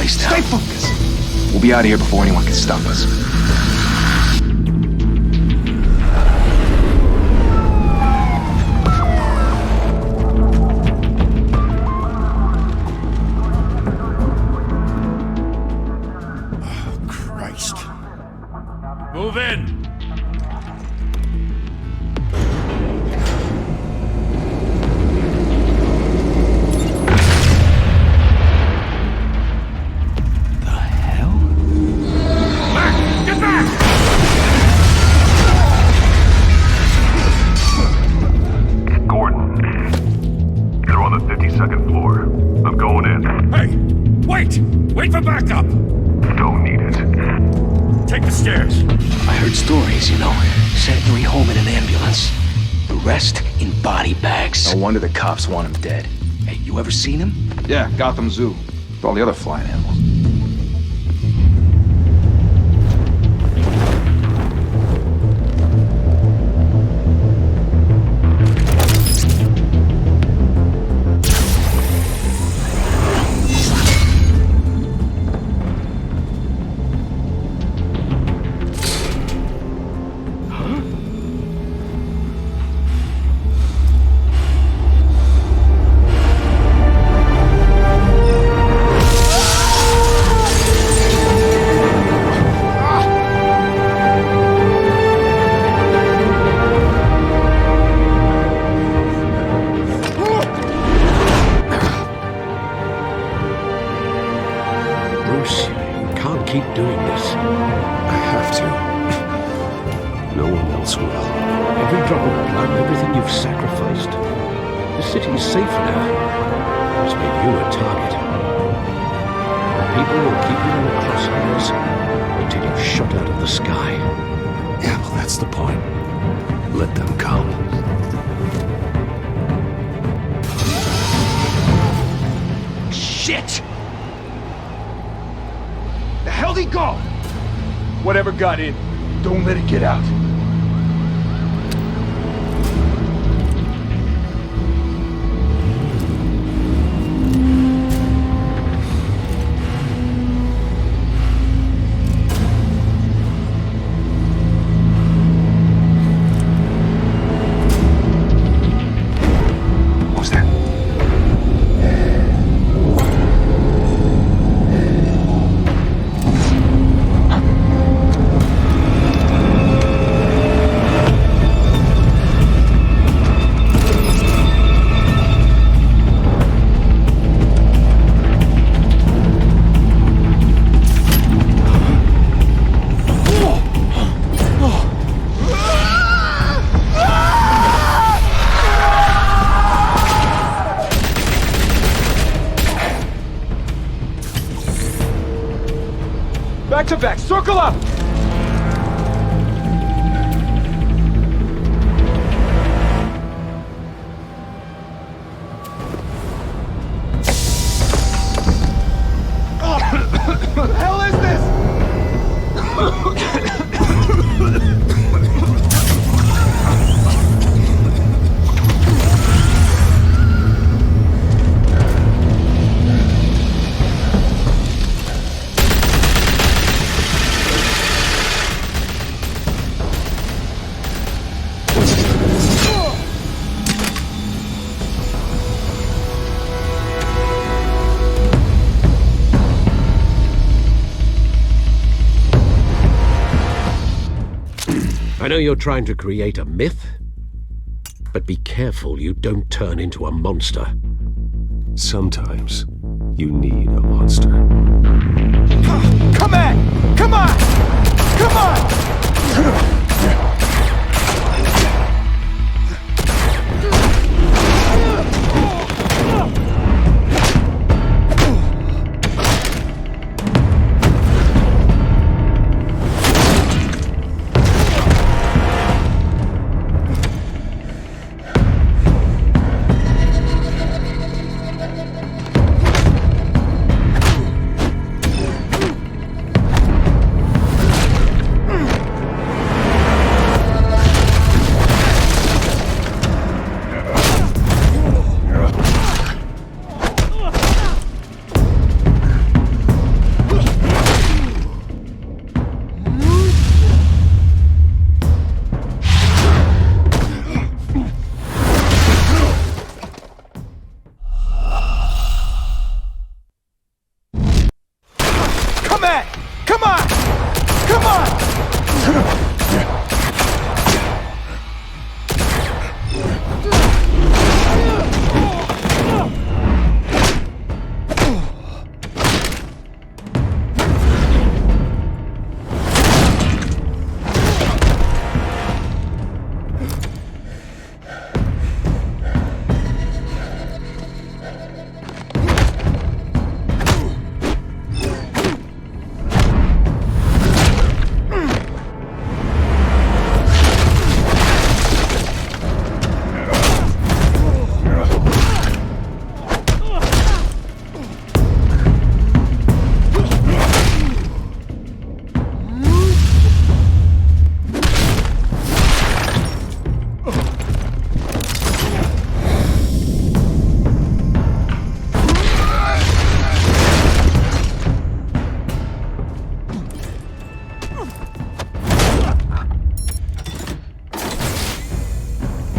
focused now. Stay focused. We'll be out of here before anyone can stop us. Move in! The hell? Back! Get back! Gordon, they're on the 52nd floor. I'm going in. Hey! Wait! Wait for backup! Don't need it. Take the stairs. I heard stories, you know. Sent Yuri home in an ambulance. The rest in body bags. No wonder the cops want him dead. Hey, you ever seen him? Yeah, Gotham Zoo. With all the other flying animals. Bruce, you can't keep doing this. I have to. No one else will. Every drop of blood, everything you've sacrificed. The city's safe now. It's made you a target. People will keep you in the crosshairs until you're shot out of the sky. Yeah, well, that's the point. Let them come. Shit! The hell'd he go? Whatever got in, don't let it get out. What was that? Back to back, circle up! What the hell is this? I know you're trying to create a myth, but be careful you don't turn into a monster. Sometimes you need a monster. Come on! Come on! Come on! Come on! Come on!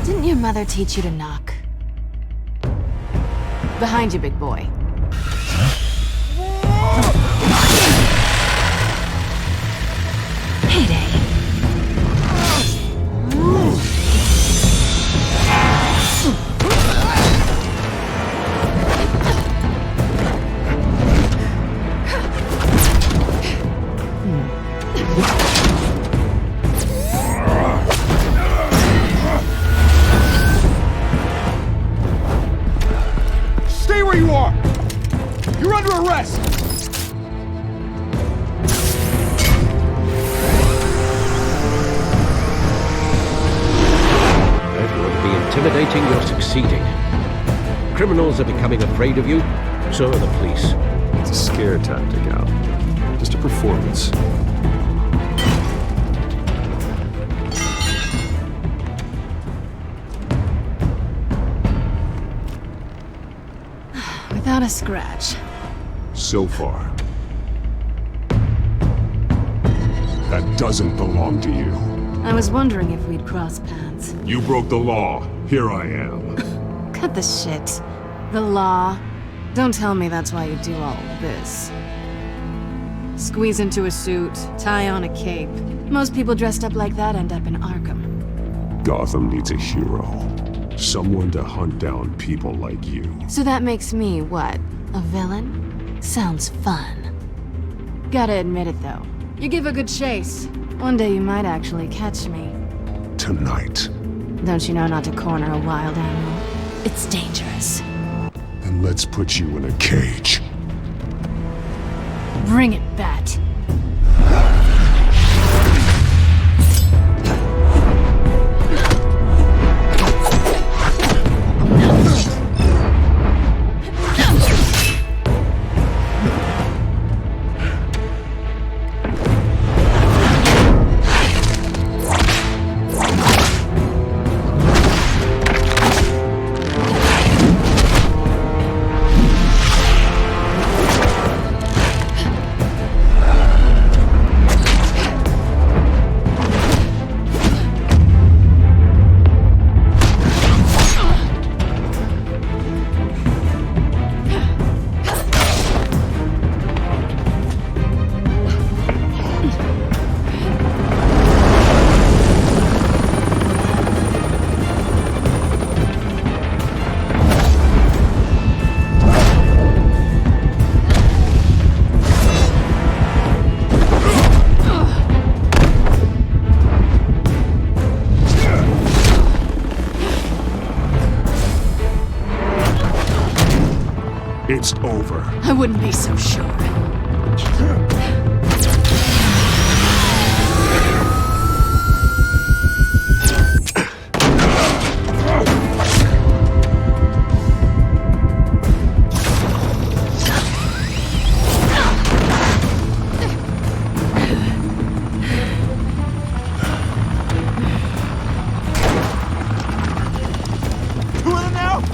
Didn't your mother teach you to knock? Behind you, big boy. Payday. Stay where you are! You're under arrest! Everyone will be intimidating, you're succeeding. Criminals are becoming afraid of you, so are the police. It's a scare tactic, Al. Just a performance. Without a scratch. So far. That doesn't belong to you. I was wondering if we'd cross paths. You broke the law. Here I am. Cut the shit. The law. Don't tell me that's why you do all of this. Squeeze into a suit, tie on a cape. Most people dressed up like that end up in Arkham. Gotham needs a hero. Someone to hunt down people like you. So that makes me, what, a villain? Sounds fun. Gotta admit it, though. You give a good chase. One day you might actually catch me. Tonight. Don't you know not to corner a wild animal? It's dangerous. Then let's put you in a cage. Bring it, Bat. It's over. I wouldn't be so sure.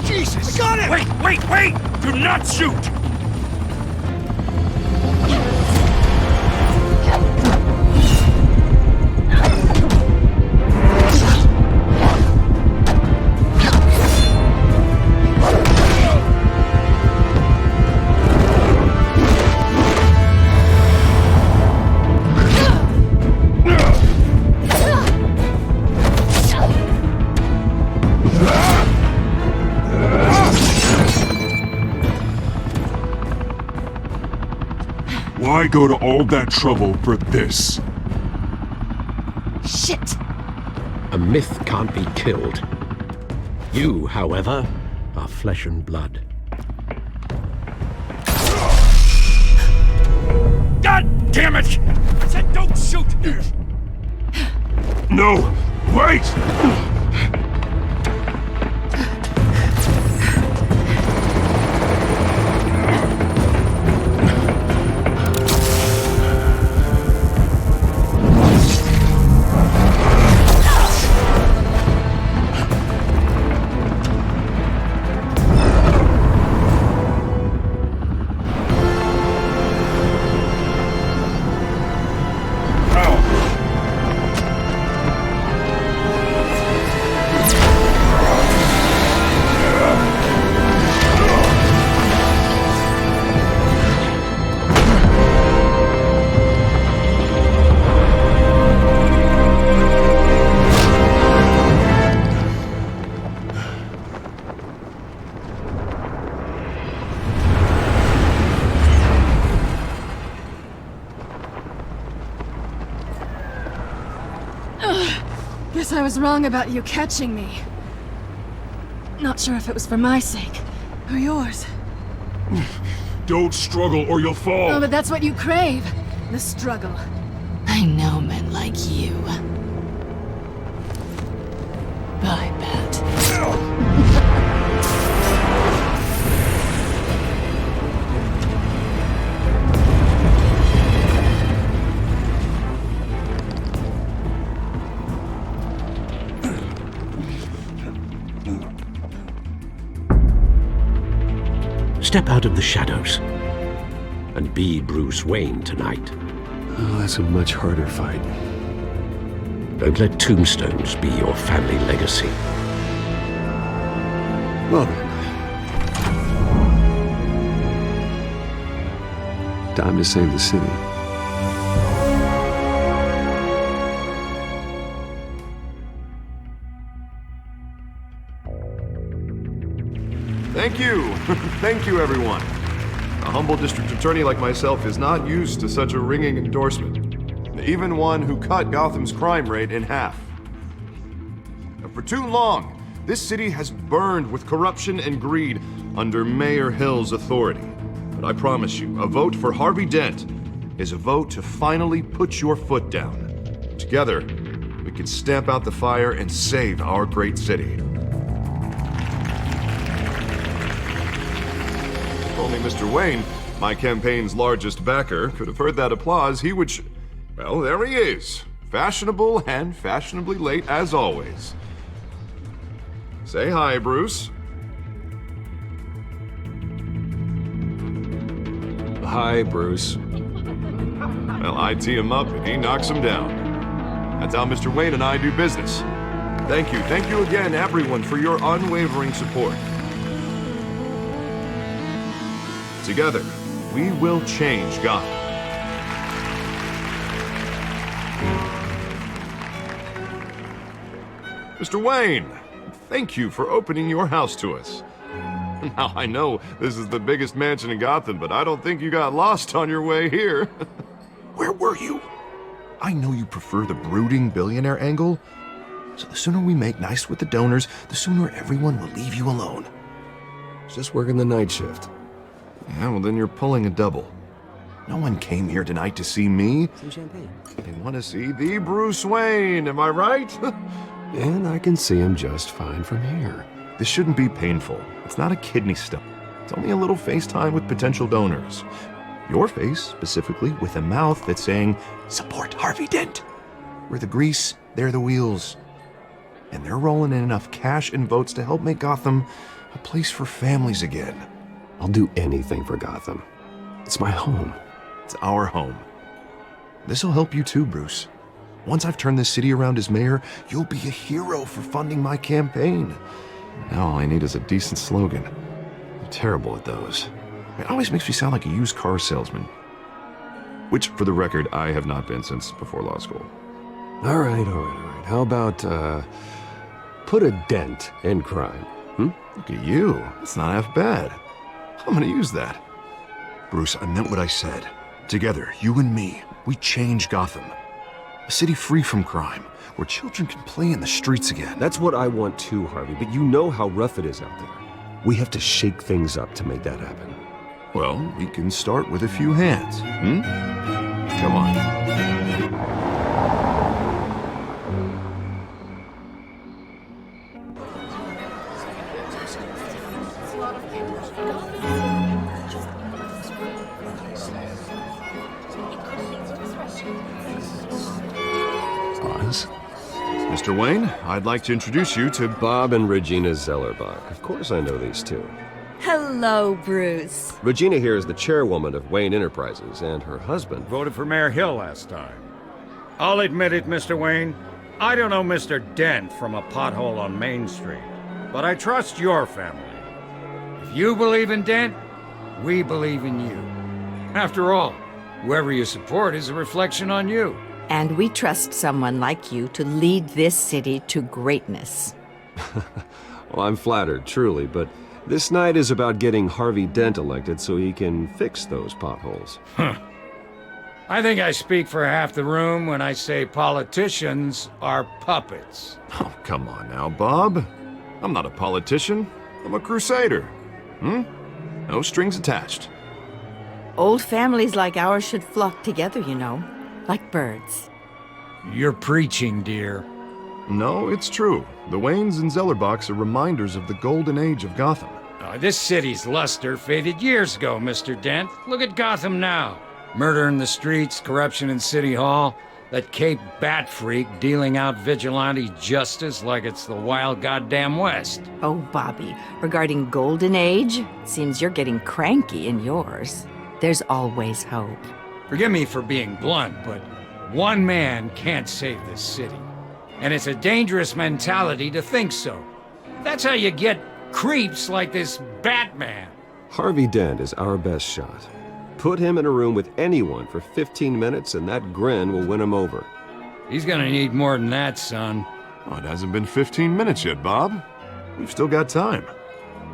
Jesus! Got it! Wait! Do not shoot! go to all that trouble for this? Shit! A myth can't be killed. You, however, are flesh and blood. God damn it! I said don't shoot! No! Wait! Guess I was wrong about you catching me. Not sure if it was for my sake, or yours. Don't struggle or you'll fall! Oh, but that's what you crave. The struggle. I know men like you. Bye, Bat. Step out of the shadows and be Bruce Wayne tonight. Oh, that's a much harder fight. Don't let tombstones be your family legacy. Well then. Time to save the city. Thank you. Thank you, everyone. A humble district attorney like myself is not used to such a ringing endorsement. Even one who cut Gotham's crime rate in half. For too long, this city has burned with corruption and greed under Mayor Hill's authority. But I promise you, a vote for Harvey Dent is a vote to finally put your foot down. Together, we can stamp out the fire and save our great city. If only Mr. Wayne, my campaign's largest backer, could have heard that applause, he would well, there he is. Fashionable and fashionably late as always. Say hi, Bruce. Hi, Bruce. Well, I tee him up and he knocks him down. That's how Mr. Wayne and I do business. Thank you again, everyone, for your unwavering support. Together, we will change Gotham. Mr. Wayne, thank you for opening your house to us. Now, I know this is the biggest mansion in Gotham, but I don't think you got lost on your way here. Where were you? I know you prefer the brooding billionaire angle, so the sooner we make nice with the donors, the sooner everyone will leave you alone. Just working the night shift. Yeah, well then you're pulling a double. No one came here tonight to see me. Some champagne. They want to see the Bruce Wayne, am I right? And I can see him just fine from here. This shouldn't be painful. It's not a kidney stone. It's only a little FaceTime with potential donors. Your face, specifically, with a mouth that's saying, support Harvey Dent. We're the grease, they're the wheels. And they're rolling in enough cash and votes to help make Gotham a place for families again. I'll do anything for Gotham. It's my home. It's our home. This'll help you too, Bruce. Once I've turned this city around as mayor, you'll be a hero for funding my campaign. Now all I need is a decent slogan. I'm terrible at those. It always makes me sound like a used car salesman. Which, for the record, I have not been since before law school. All right. How about, put a dent in crime, Look at you. That's not half bad. I'm gonna use that. Bruce, I meant what I said. Together, you and me, we change Gotham. A city free from crime, where children can play in the streets again. That's what I want too, Harvey, but you know how rough it is out there. We have to shake things up to make that happen. Well, we can start with a few hands, Come on. Mr. Wayne, I'd like to introduce you to Bob and Regina Zellerbach. Of course I know these two. Hello, Bruce. Regina here is the chairwoman of Wayne Enterprises, and her husband... Voted for Mayor Hill last time. I'll admit it, Mr. Wayne. I don't know Mr. Dent from a pothole on Main Street, but I trust your family. If you believe in Dent, we believe in you. After all, whoever you support is a reflection on you. And we trust someone like you to lead this city to greatness. Well, I'm flattered, truly, but this night is about getting Harvey Dent elected so he can fix those potholes. I think I speak for half the room when I say politicians are puppets. Oh, come on now, Bob. I'm not a politician. I'm a crusader. No strings attached. Old families like ours should flock together, you know, like birds. You're preaching, dear. No, it's true. The Waynes and Zellerbachs are reminders of the golden age of Gotham. This city's luster faded years ago, Mr. Dent. Look at Gotham now. Murder in the streets, corruption in City Hall, that Cape Bat freak dealing out vigilante justice like it's the wild goddamn West. Oh, Bobby, regarding Golden Age, seems you're getting cranky in yours. There's always hope. Forgive me for being blunt, but one man can't save this city. And it's a dangerous mentality to think so. That's how you get creeps like this Batman. Harvey Dent is our best shot. Put him in a room with anyone for 15 minutes and that grin will win him over. He's gonna need more than that, son. Oh, it hasn't been 15 minutes yet, Bob. We've still got time.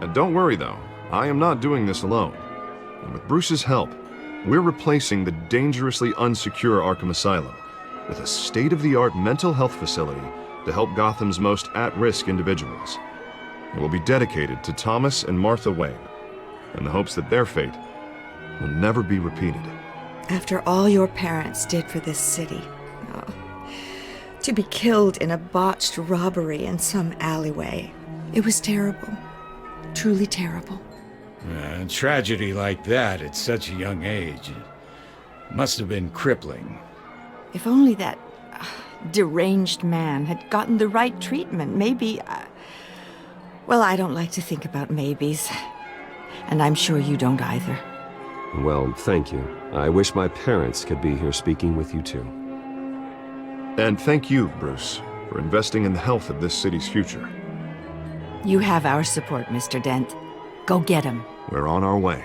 And don't worry, though. I am not doing this alone. And with Bruce's help, we're replacing the dangerously unsecure Arkham Asylum with a state-of-the-art mental health facility to help Gotham's most at-risk individuals. It will be dedicated to Thomas and Martha Wayne, in the hopes that their fate will never be repeated. After all your parents did for this city, to be killed in a botched robbery in some alleyway, it was terrible. Truly terrible. A tragedy like that at such a young age must have been crippling. If only that deranged man had gotten the right treatment, maybe... Well, I don't like to think about maybes. And I'm sure you don't either. Well, thank you. I wish my parents could be here speaking with you too. And thank you, Bruce, for investing in the health of this city's future. You have our support, Mr. Dent. Go get him. We're on our way.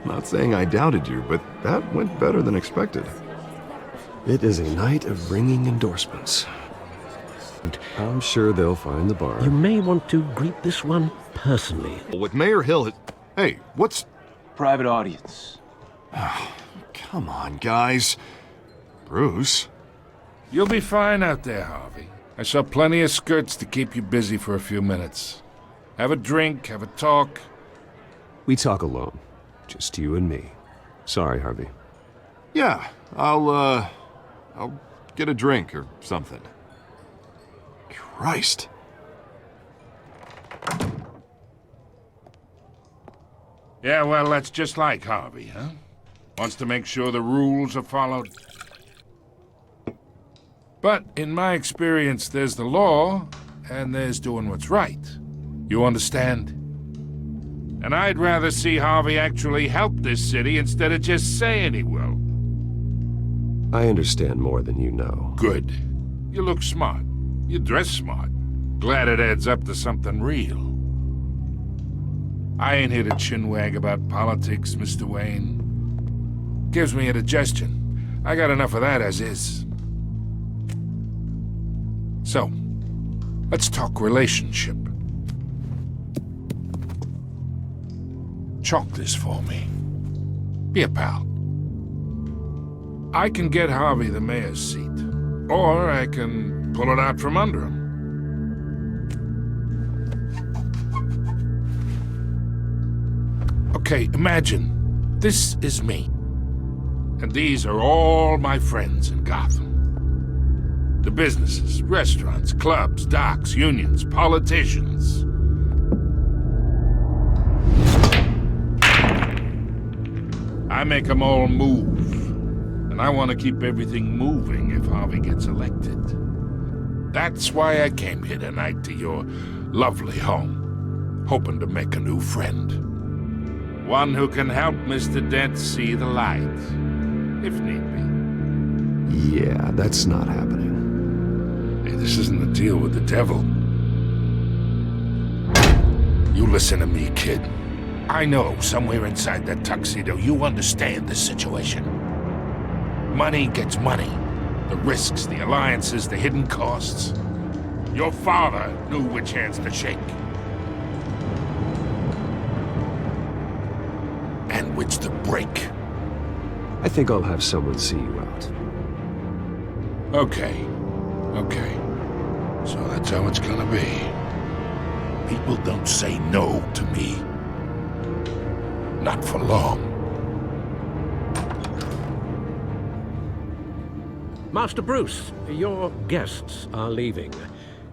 Not saying I doubted you, but that went better than expected. It is a night of ringing endorsements. I'm sure they'll find the bar. You may want to greet this one personally. With Mayor Hill... Hey, what's... Private audience. Come on, guys. Bruce? You'll be fine out there, Harvey. I saw plenty of skirts to keep you busy for a few minutes. Have a drink, have a talk. We talk alone. Just you and me. Sorry, Harvey. Yeah, I'll get a drink or something. Christ. Yeah, well, that's just like Harvey, huh? Wants to make sure the rules are followed. But in my experience, there's the law, and there's doing what's right. You understand? And I'd rather see Harvey actually help this city instead of just saying he will. I understand more than you know. Good. You look smart. You dress smart. Glad it adds up to something real. I ain't here to chinwag about politics, Mr. Wayne. Gives me indigestion. I got enough of that as is. So, let's talk relationship. chalk this for me. Be a pal. I can get Harvey the mayor's seat, or I can pull it out from under him. Okay, imagine this is me, and these are all my friends in Gotham. The businesses, restaurants, clubs, docks, unions, politicians. I make them all move, and I want to keep everything moving if Harvey gets elected. That's why I came here tonight to your lovely home, hoping to make a new friend. One who can help Mr. Dent see the light, if need be. Yeah, that's not happening. Hey, this isn't a deal with the devil. You listen to me, kid. I know somewhere inside that tuxedo you understand this situation. Money gets money. The risks, the alliances, the hidden costs. Your father knew which hands to shake. And which to break. I think I'll have someone see you out. Okay. So that's how it's gonna be. People don't say no to me. Not for long. Master Bruce, your guests are leaving.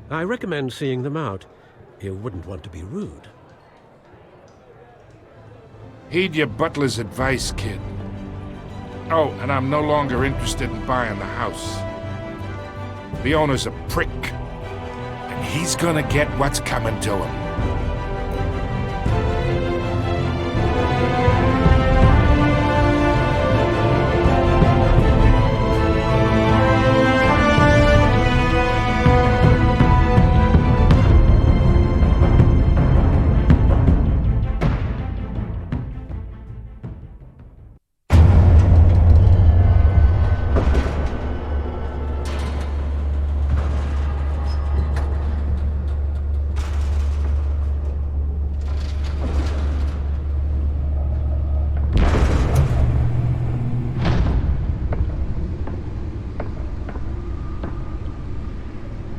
I recommend seeing them out. You wouldn't want to be rude. Heed your butler's advice, kid. Oh, and I'm no longer interested in buying the house. The owner's a prick, and he's gonna get what's coming to him.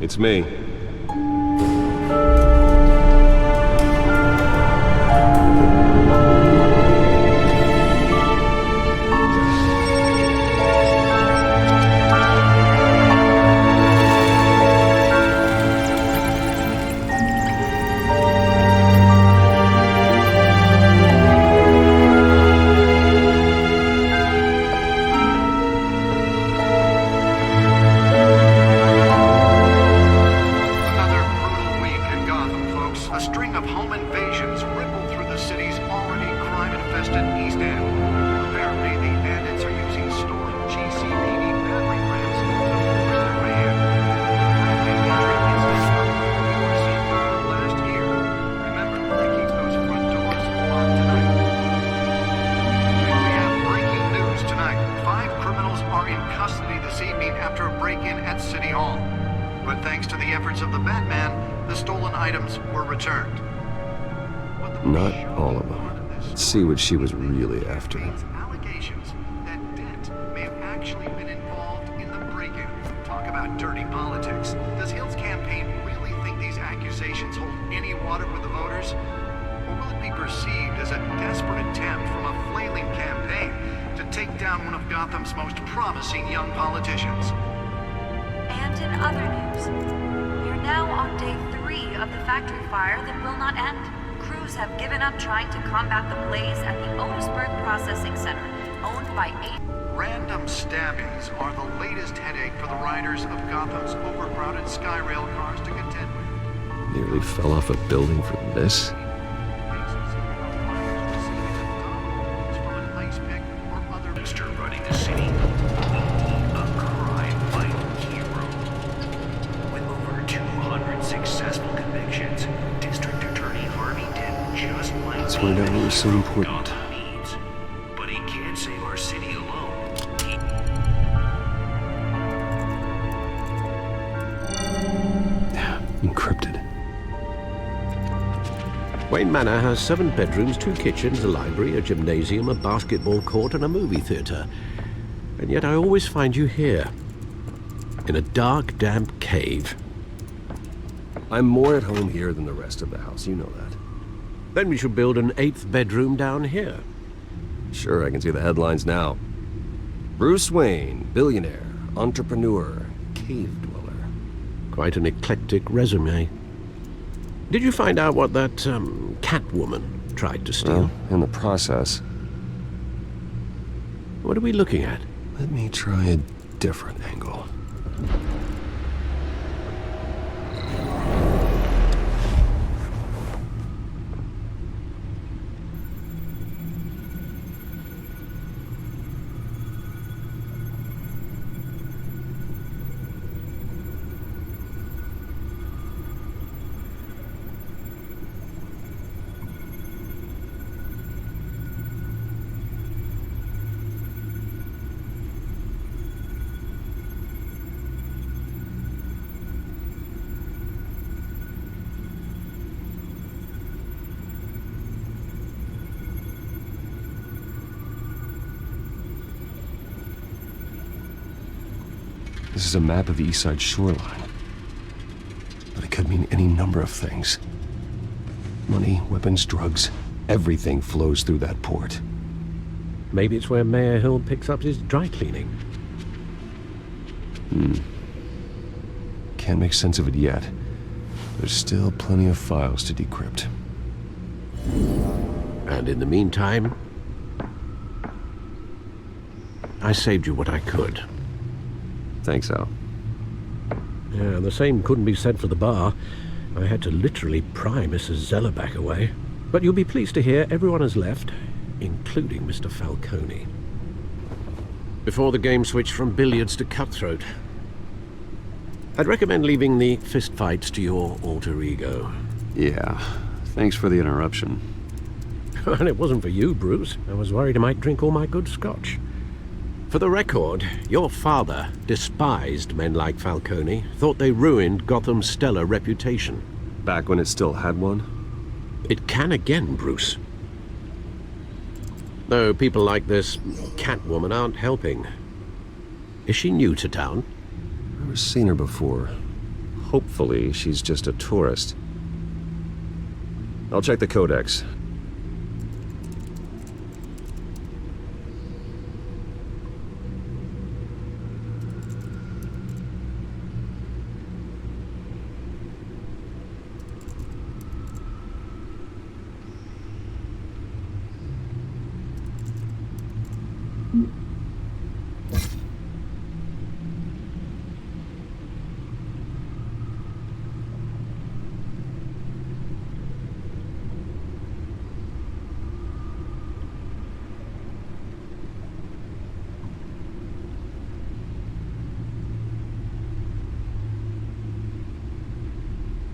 It's me. Not all of them. Let's see what she was really after. Allegations that Dent may have actually been involved in the break-in. Talk about dirty politics. Does Hill's campaign really think these accusations hold any water with the voters? Or will it be perceived as a desperate attempt from a flailing campaign to take down one of Gotham's most promising young politicians? And in other news, we're now on day 3 of the factory fire that will not end. Crews have given up trying to combat the blaze at the Otisburg Processing Center, owned by 8... Random stabbings are the latest headache for the riders of Gotham's overcrowded Skyrail cars to contend with. Nearly fell off a building for this. Mr. running the city. A crime-fighting hero. With over 200 successful convictions, District Attorney Harvey Dent just might That's why that was so important. Gotham needs. But he can't save our city alone. Encrypted. Wayne Manor has 7 bedrooms, 2 kitchens, a library, a gymnasium, a basketball court, and a movie theatre. And yet I always find you here, in a dark, damp cave. I'm more at home here than the rest of the house, you know that. Then we should build an 8th bedroom down here. Sure, I can see the headlines now. Bruce Wayne, billionaire, entrepreneur, cave dweller. Quite an eclectic resume. Did you find out what that, Catwoman tried to steal? Well, in the process. What are we looking at? Let me try a different angle. This is a map of the East Side shoreline. But it could mean any number of things. Money, weapons, drugs, everything flows through that port. Maybe it's where Mayor Hill picks up his dry cleaning. Can't make sense of it yet. There's still plenty of files to decrypt. And in the meantime, I saved you what I could. Thanks, Al. Yeah, the same couldn't be said for the bar. I had to literally pry Mrs. Zellerback away. But you'll be pleased to hear everyone has left, including Mr. Falcone. Before the game switched from billiards to cutthroat. I'd recommend leaving the fistfights to your alter ego. Yeah, thanks for the interruption. And it wasn't for you, Bruce. I was worried I might drink all my good scotch. For the record, your father despised men like Falcone, thought they ruined Gotham's stellar reputation. Back when it still had one? It can again, Bruce. Though people like this Catwoman aren't helping. Is she new to town? Never seen her before. Hopefully, she's just a tourist. I'll check the codex.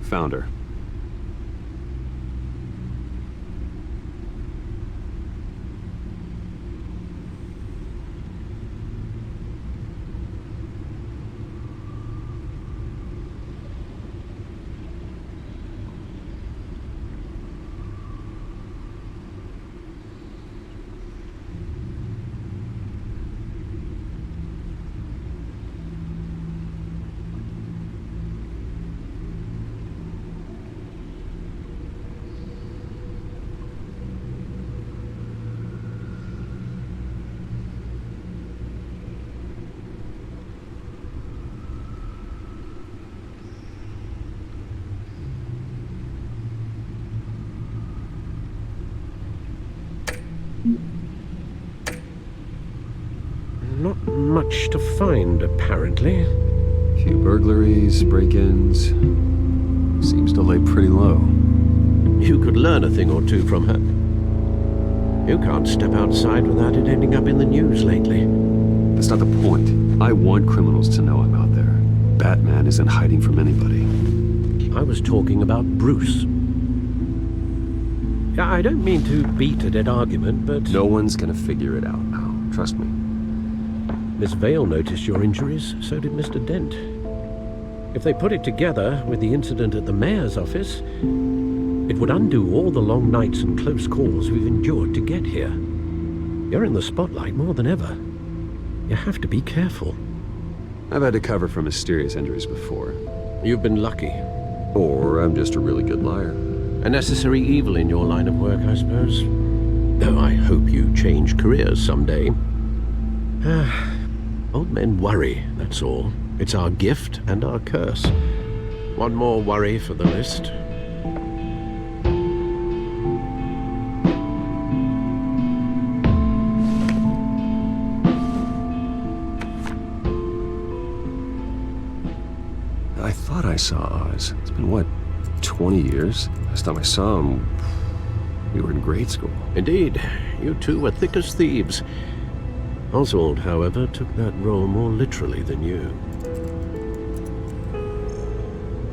Found her. Not much to find, apparently. Few burglaries, break-ins. Seems to lay pretty low. You could learn a thing or two from her. You can't step outside without it ending up in the news lately. That's not the point. I want criminals to know I'm out there. Batman isn't hiding from anybody. I was talking about Bruce. I don't mean to beat a dead argument, but... No one's gonna figure it out now. Trust me. Miss Vale noticed your injuries, so did Mr. Dent. If they put it together with the incident at the mayor's office, It would undo all the long nights and close calls we've endured to get here. You're in the spotlight more than ever. You have to be careful. I've had to cover for mysterious injuries before. You've been lucky. Or I'm just a really good liar. A necessary evil in your line of work, I suppose. Though I hope you change careers someday. Old men worry, that's all. It's our gift and our curse. One more worry for the list. I thought I saw Oz. It's been, what, 20 years? Last time I saw him, we were in grade school. Indeed. You two were thick as thieves. Oswald, however, took that role more literally than you.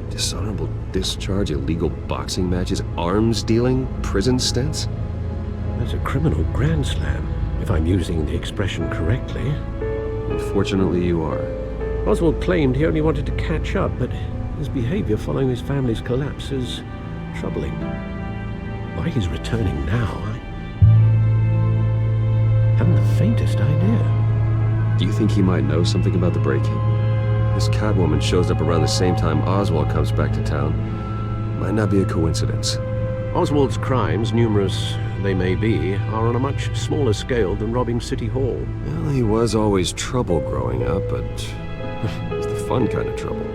Dishonorable discharge, illegal boxing matches, arms dealing, prison stints? That's a criminal grand slam, if I'm using the expression correctly. Unfortunately, you are. Oswald claimed he only wanted to catch up, but his behavior following his family's collapse is troubling. Why he's returning now, I haven't the faintest idea. Do you think he might know something about the break-in? This Catwoman shows up around the same time Oswald comes back to town. Might not be a coincidence. Oswald's crimes, numerous they may be, are on a much smaller scale than robbing City Hall. Well, he was always trouble growing up, but it's the fun kind of trouble.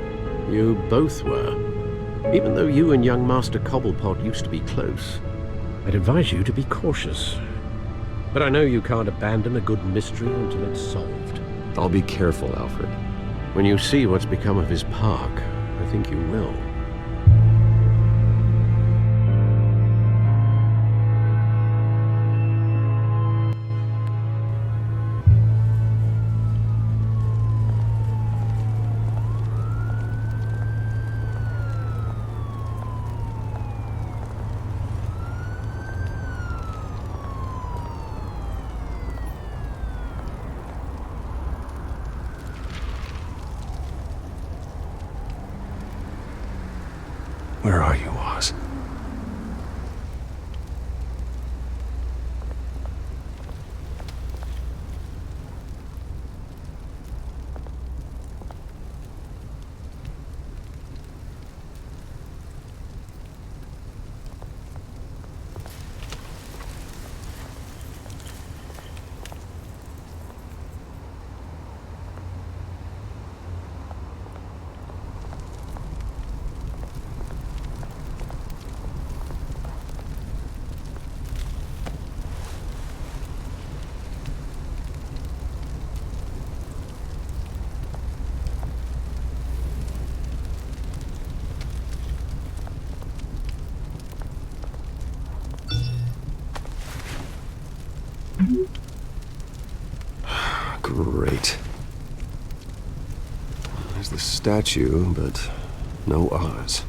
You both were. Even though you and young Master Cobblepot used to be close, I'd advise you to be cautious. But I know you can't abandon a good mystery until it's solved. I'll be careful, Alfred. When you see what's become of his park, I think you will. Where are you, Oz? Great. There's the statue, but no Oz.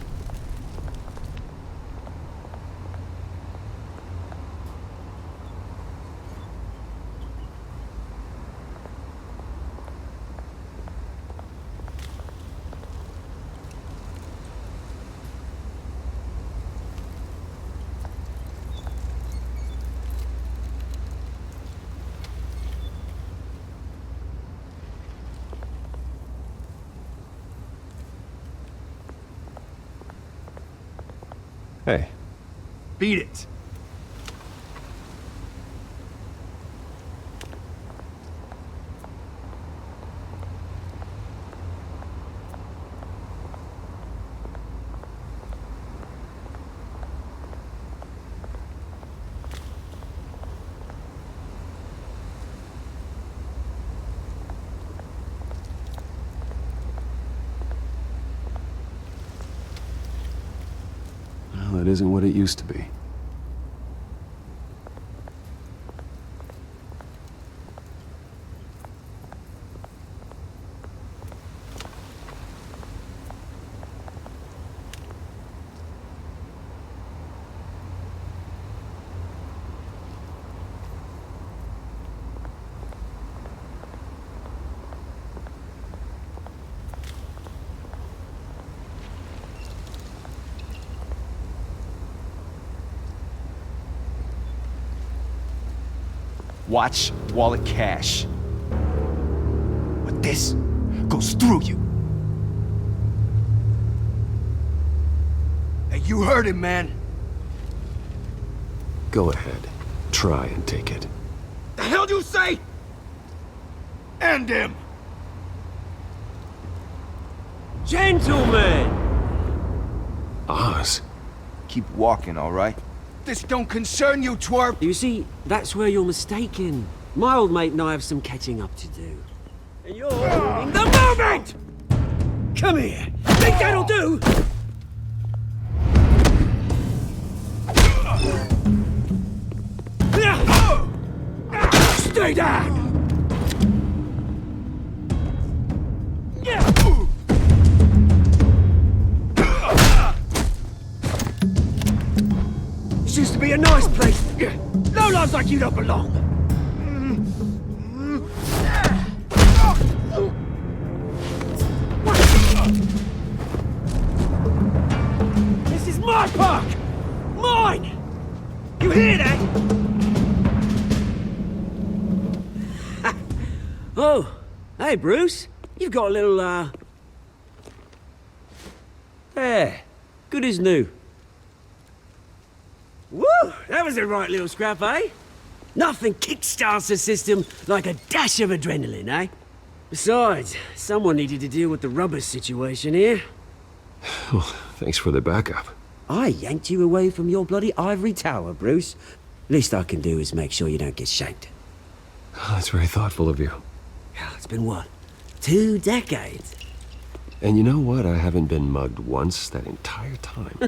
Hey. Beat it. That isn't what it used to be. watch, wallet, cash. But this goes through you. Hey, you heard him, man. Go ahead. Try and take it. The hell do you say? End him! Gentlemen! Oz. Keep walking, all right? This don't concern you, twerp! You see, that's where you're mistaken. My old mate and I have some catching up to do. And you're ruining the moment! Come here! Think that'll do? Stay down! This used to be a nice place. No lives like you don't belong. This is my park! Mine! You hear that? Oh, hey Bruce. You've got a little, There. Good as new. Woo! That was a right little scrap, eh? Nothing kickstarts the system like a dash of adrenaline, eh? Besides, someone needed to deal with the rubber situation here. Well, thanks for the backup. I yanked you away from your bloody ivory tower, Bruce. Least I can do is make sure you don't get shanked. Oh, that's very thoughtful of you. It's been what? 2 decades? And you know what? I haven't been mugged once that entire time.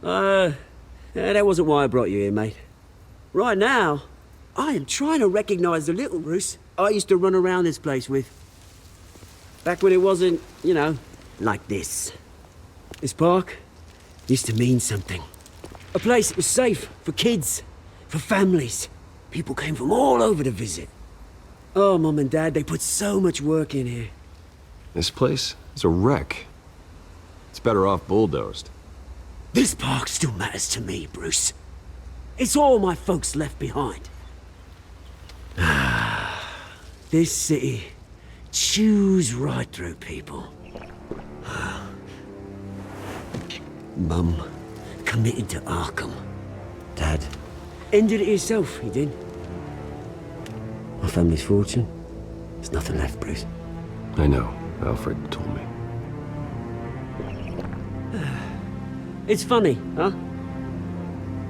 That wasn't why I brought you here, mate. Right now, I am trying to recognize the little Bruce I used to run around this place with. Back when it wasn't, you know, like this. This park used to mean something. A place that was safe for kids, for families. People came from all over to visit. Oh, Mum and Dad, they put so much work in here. This place is a wreck. It's better off bulldozed. This park still matters to me, Bruce. It's all my folks left behind. This city chews right through people. Mum committed to Arkham. Dad ended it himself, he did. My family's fortune, there's nothing left, Bruce. I know. Alfred told me. It's funny, huh?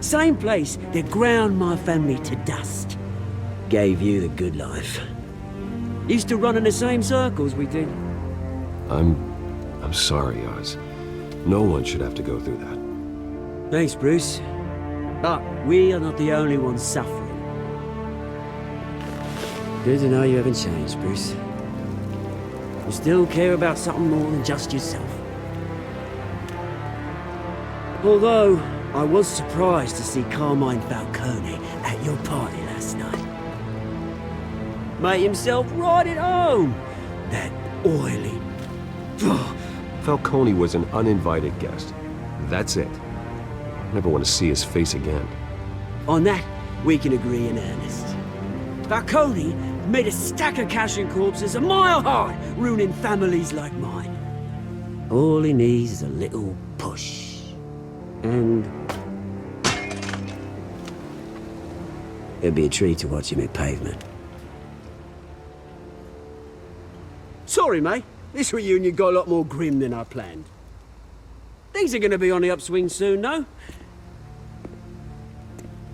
Same place that ground my family to dust. Gave you the good life. Used to run in the same circles we did. I'm sorry, Oz. No one should have to go through that. Thanks, Bruce. But we are not the only ones suffering. Good to know you haven't changed, Bruce. You still care about something more than just yourself. Although, I was surprised to see Carmine Falcone at your party last night. Made himself right at home. That oily... Falcone was an uninvited guest. That's it. Never want to see his face again. On that, we can agree in earnest. Falcone made a stack of cash and corpses a mile high, ruining families like mine. All he needs is a little push. And... it'd be a treat to watch him hit pavement. Sorry, mate. This reunion got a lot more grim than I planned. Things are gonna be on the upswing soon, no?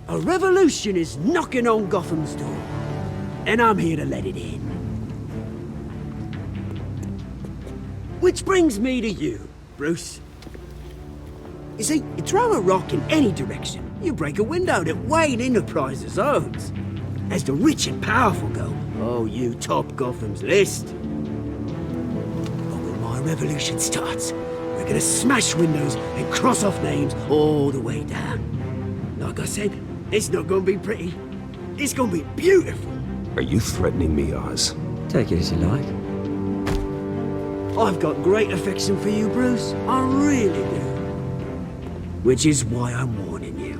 A revolution is knocking on Gotham's door. And I'm here to let it in. Which brings me to you, Bruce. You see, you throw a rock in any direction, you break a window that Wayne Enterprises owns. As the rich and powerful go, oh, you top Gotham's list. But when my revolution starts, we're gonna smash windows and cross off names all the way down. Like I said, it's not gonna be pretty. It's gonna be beautiful. Are you threatening me, Oz? Take it as you like. I've got great affection for you, Bruce. I really do. Which is why I'm warning you.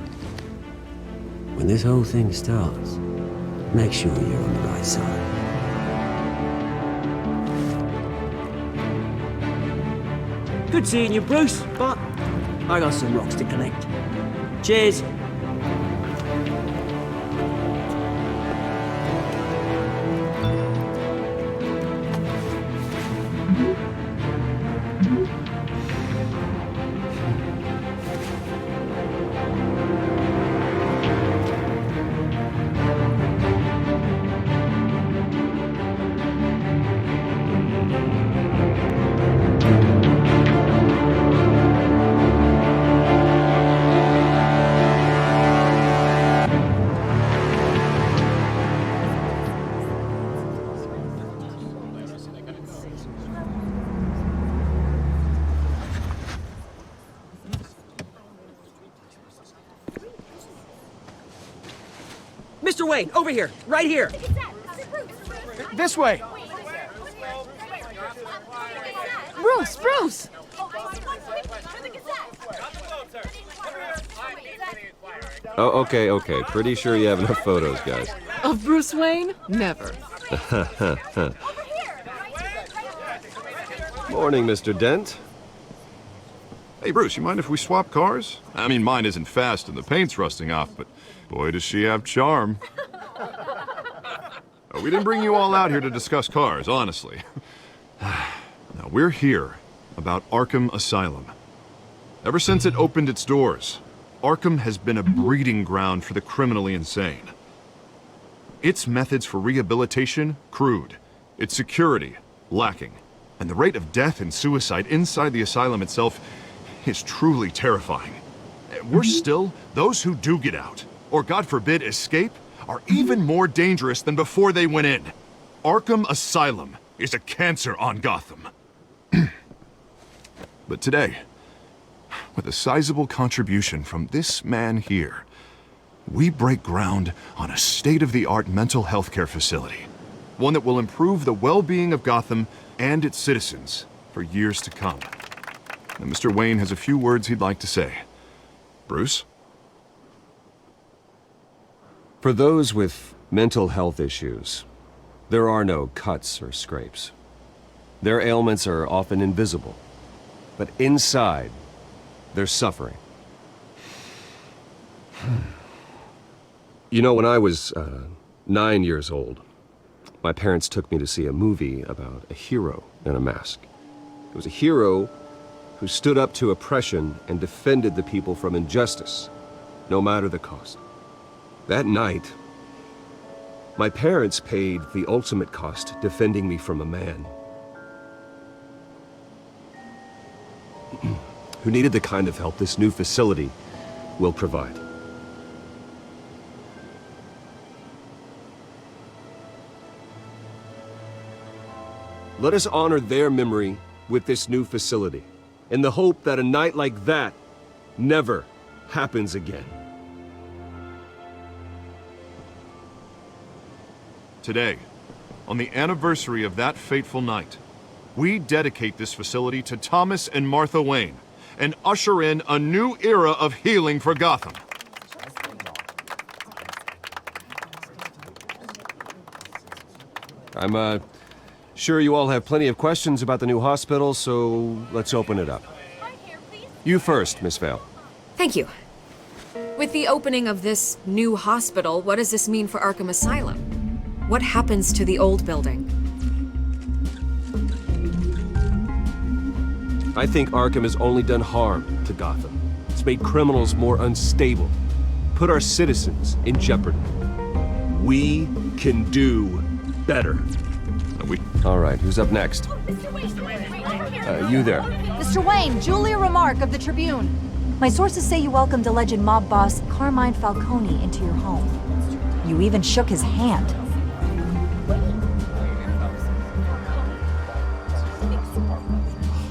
When this whole thing starts, Make sure you're on the right side. Good seeing you, Bruce, but I got some rocks to collect. Cheers. Mr. Wayne, over here, right here. This way. Bruce! Oh, okay. Pretty sure you have enough photos, guys. Of Bruce Wayne? Never. Morning, Mr. Dent. Hey, Bruce, you mind if we swap cars? I mean, mine isn't fast and the paint's rusting off, but boy, does she have charm. We didn't bring you all out here to discuss cars, honestly. Now, we're here about Arkham Asylum. Ever since it opened its doors, Arkham has been a breeding ground for the criminally insane. Its methods for rehabilitation, crude. Its security, lacking. And the rate of death and suicide inside the asylum itself is truly terrifying. Worse still, those who do get out, or God forbid escape, are even more dangerous than before they went in. Arkham Asylum is a cancer on Gotham. But today, with a sizable contribution from this man here, we break ground on a state-of-the-art mental health care facility. One that will improve the well-being of Gotham and its citizens for years to come. And Mr. Wayne has a few words he'd like to say. Bruce? For those with mental health issues, there are no cuts or scrapes. Their ailments are often invisible, but inside, they're suffering. You know, when I was 9 years old, my parents took me to see a movie about a hero in a mask. It was a hero who stood up to oppression and defended the people from injustice, no matter the cost. That night, my parents paid the ultimate cost defending me from a man who needed the kind of help this new facility will provide. Let us honor their memory with this new facility, in the hope that a night like that never happens again. Today, on the anniversary of that fateful night, we dedicate this facility to Thomas and Martha Wayne and usher in a new era of healing for Gotham. I'm sure you all have plenty of questions about the new hospital, so let's open it up. You first, Miss Vale. Thank you. With the opening of this new hospital, what does this mean for Arkham Asylum? What happens to the old building? I think Arkham has only done harm to Gotham. It's made criminals more unstable, put our citizens in jeopardy. We can do better. All right, who's up next? You there. Mr. Wayne, Julia Remark of the Tribune. My sources say you welcomed alleged mob boss Carmine Falcone into your home. You even shook his hand.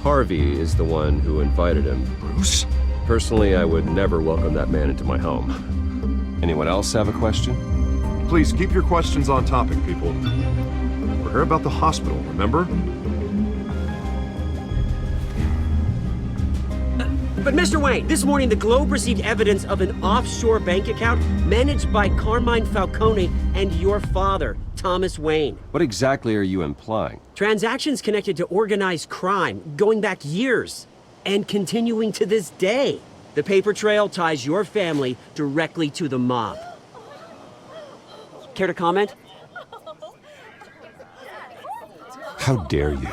Harvey is the one who invited him. Bruce? Personally, I would never welcome that man into my home. Anyone else have a question? Please keep your questions on topic, people. We're here about the hospital, remember? But Mr. Wayne, this morning the Globe received evidence of an offshore bank account managed by Carmine Falcone and your father, Thomas Wayne. What exactly are you implying? Transactions connected to organized crime going back years and continuing to this day. The paper trail ties your family directly to the mob. Care to comment? How dare you?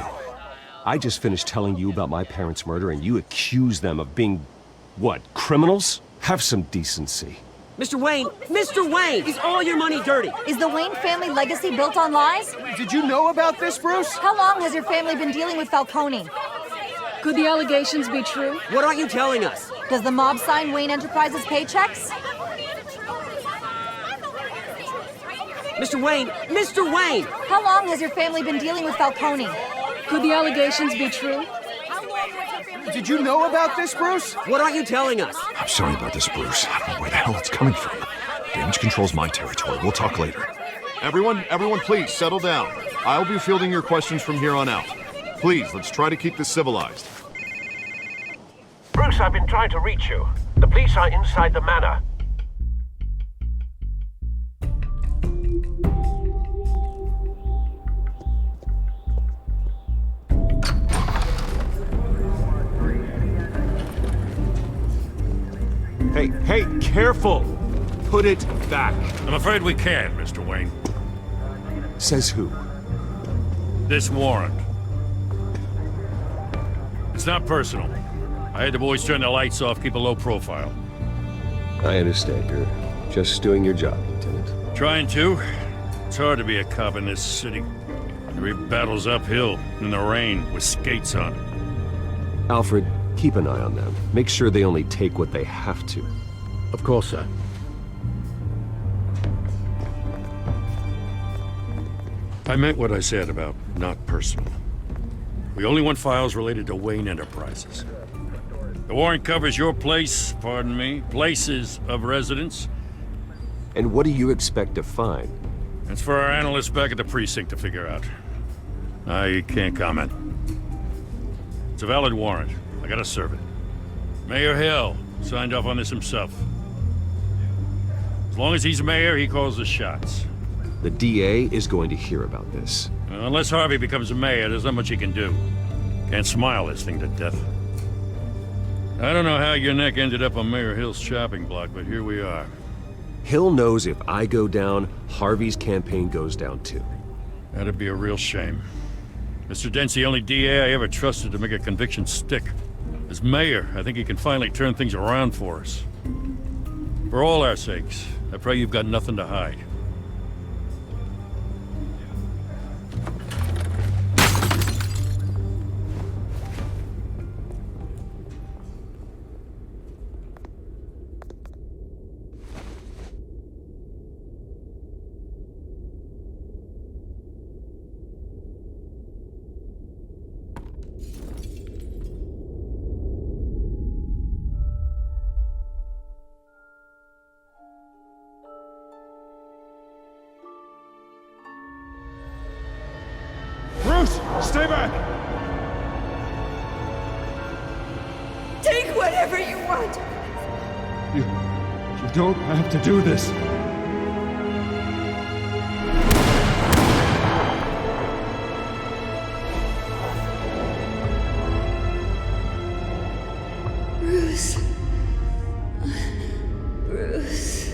I just finished telling you about my parents' murder and you accuse them of being, what, criminals? Have some decency. Mr. Wayne, is all your money dirty? Is the Wayne family legacy built on lies? Did you know about this, Bruce? How long has your family been dealing with Falcone? Could the allegations be true? What aren't you telling us? Does the mob sign Wayne Enterprises paychecks? Mr. Wayne! How long has your family been dealing with Falcone? Could the allegations be true? Did you know about this, Bruce? What aren't you telling us? I'm sorry about this, Bruce. I don't know where the hell it's coming from. Damage control's my territory. We'll talk later. Everyone, please, settle down. I'll be fielding your questions from here on out. Please, let's try to keep this civilized. Bruce, I've been trying to reach you. The police are inside the manor. Hey, careful! Put it back. I'm afraid we can't, Mr. Wayne. Says who? This warrant. It's not personal. I had the boys turn the lights off, keep a low profile. I understand. You're just doing your job, Lieutenant. Trying to. It's hard to be a cop in this city. Every battle's uphill, in the rain, with skates on. Alfred, keep an eye on them. Make sure they only take what they have to. Of course, sir. I meant what I said about not personal. We only want files related to Wayne Enterprises. The warrant covers your places of residence. And what do you expect to find? That's for our analysts back at the precinct to figure out. I can't comment. It's a valid warrant. I gotta serve it. Mayor Hill signed off on this himself. As long as he's mayor, he calls the shots. The DA is going to hear about this. Unless Harvey becomes mayor, there's not much he can do. Can't smile this thing to death. I don't know how your neck ended up on Mayor Hill's shopping block, but here we are. Hill knows if I go down, Harvey's campaign goes down too. That'd be a real shame. Mr. Dent's the only DA I ever trusted to make a conviction stick. As mayor, I think he can finally turn things around for us. For all our sakes, I pray you've got nothing to hide. Bruce, stay back! Take whatever you want. You don't have to do this. Bruce. Bruce.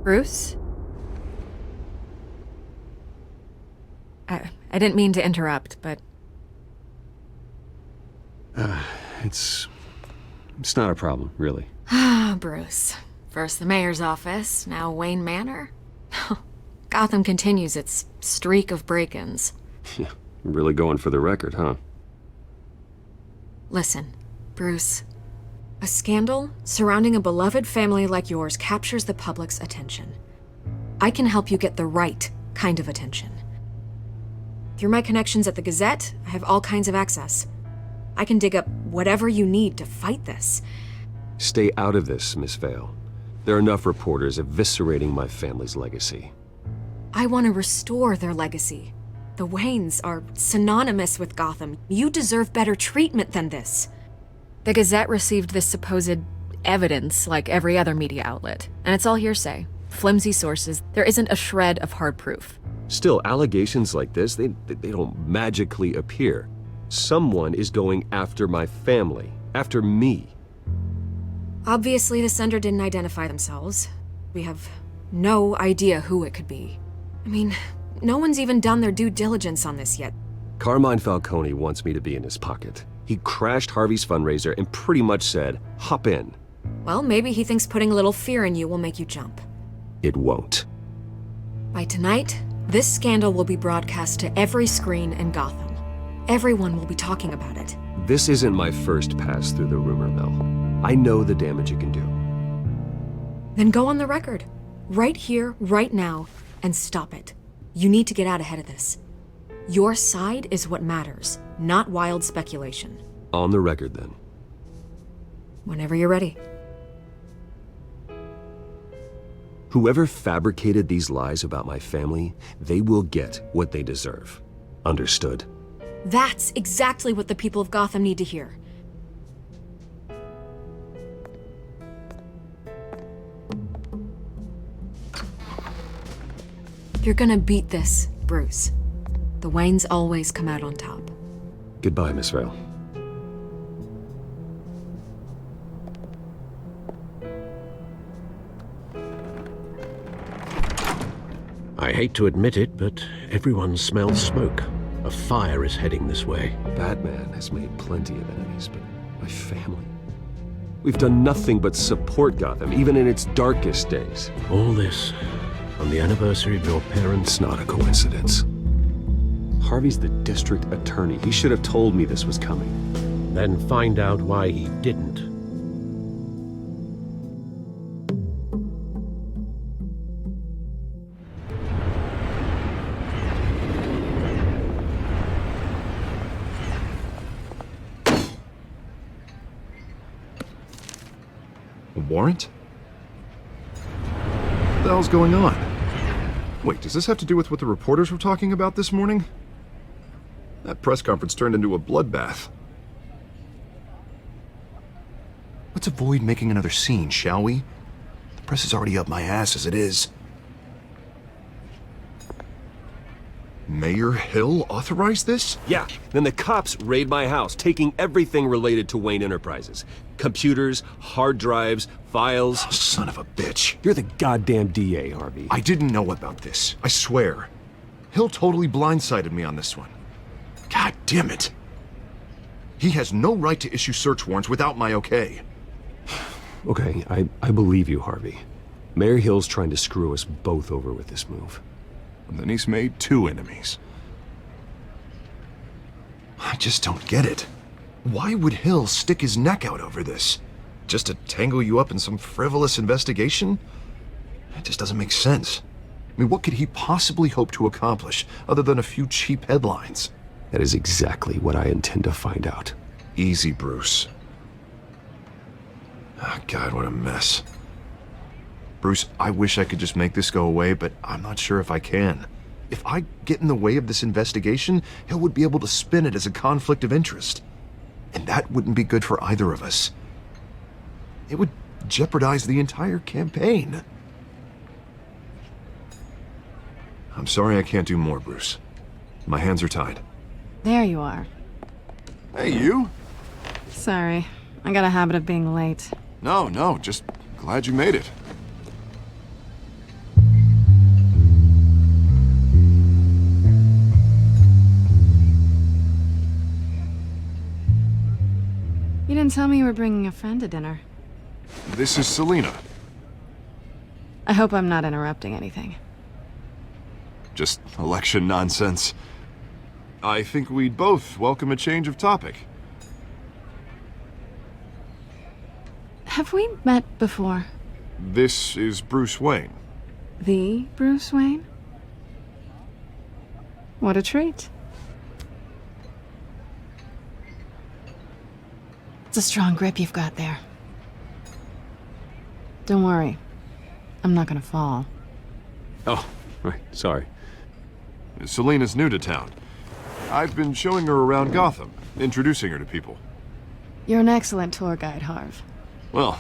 Bruce? I didn't mean to interrupt, but... It's not a problem, really. Ah, Bruce. First the mayor's office, now Wayne Manor. Gotham continues its streak of break-ins. Yeah, really going for the record, huh? Listen, Bruce. A scandal surrounding a beloved family like yours captures the public's attention. I can help you get the right kind of attention. Through my connections at the Gazette, I have all kinds of access. I can dig up whatever you need to fight this. Stay out of this, Miss Vale. There are enough reporters eviscerating my family's legacy. I want to restore their legacy, The Waynes are synonymous with Gotham. You deserve better treatment than this. The Gazette received this supposed evidence like every other media outlet, and it's all hearsay. Flimsy sources. There isn't a shred of hard proof. Still, allegations like this, they don't magically appear. Someone is going after my family, after me. Obviously, the sender didn't identify themselves. We have no idea who it could be. I mean, no one's even done their due diligence on this yet. Carmine Falcone wants me to be in his pocket. He crashed Harvey's fundraiser and pretty much said, hop in. Well, maybe he thinks putting a little fear in you will make you jump. It won't. By tonight, this scandal will be broadcast to every screen in Gotham. Everyone will be talking about it. This isn't my first pass through the rumor mill. I know the damage it can do. Then go on the record. Right here, right now, and stop it. You need to get out ahead of this. Your side is what matters, not wild speculation. On the record, then. Whenever you're ready. Whoever fabricated these lies about my family, they will get what they deserve. Understood? That's exactly what the people of Gotham need to hear. You're gonna beat this, Bruce. The Waynes always come out on top. Goodbye, Miss Vale. I hate to admit it, but everyone smells smoke. A fire is heading this way. Batman has made plenty of enemies, but my family... We've done nothing but support Gotham, even in its darkest days. All this on the anniversary of your parents' It's not a coincidence. Harvey's the district attorney. He should have told me this was coming. Then find out why he didn't. A warrant? What the hell's going on? Wait, does this have to do with what the reporters were talking about this morning? That press conference turned into a bloodbath. Let's avoid making another scene, shall we? The press is already up my ass as it is. Mayor Hill authorized this? Yeah, then the cops raid my house, taking everything related to Wayne Enterprises. Computers, hard drives, files. Oh, son of a bitch. You're the goddamn DA, Harvey. I didn't know about this. I swear. Hill totally blindsided me on this one. God damn it. He has no right to issue search warrants without my okay. Okay, I believe you, Harvey. Mayor Hill's trying to screw us both over with this move. And then he's made two enemies. I just don't get it. Why would Hill stick his neck out over this? Just to tangle you up in some frivolous investigation? It just doesn't make sense. I mean, what could he possibly hope to accomplish other than a few cheap headlines? That is exactly what I intend to find out. Easy, Bruce. Oh, God, what a mess. Bruce, I wish I could just make this go away, but I'm not sure if I can. If I get in the way of this investigation, Hill would be able to spin it as a conflict of interest. And that wouldn't be good for either of us. It would jeopardize the entire campaign. I'm sorry I can't do more, Bruce. My hands are tied. There you are. Hey, you? Sorry. I got a habit of being late. No, just glad you made it. You didn't tell me you were bringing a friend to dinner. This is Selena. I hope I'm not interrupting anything. Just election nonsense. I think we'd both welcome a change of topic. Have we met before? This is Bruce Wayne. The Bruce Wayne? What a treat. It's a strong grip you've got there. Don't worry. I'm not gonna fall. Oh, right, sorry. Selena's new to town. I've been showing her around Gotham, introducing her to people. You're an excellent tour guide, Harv. Well,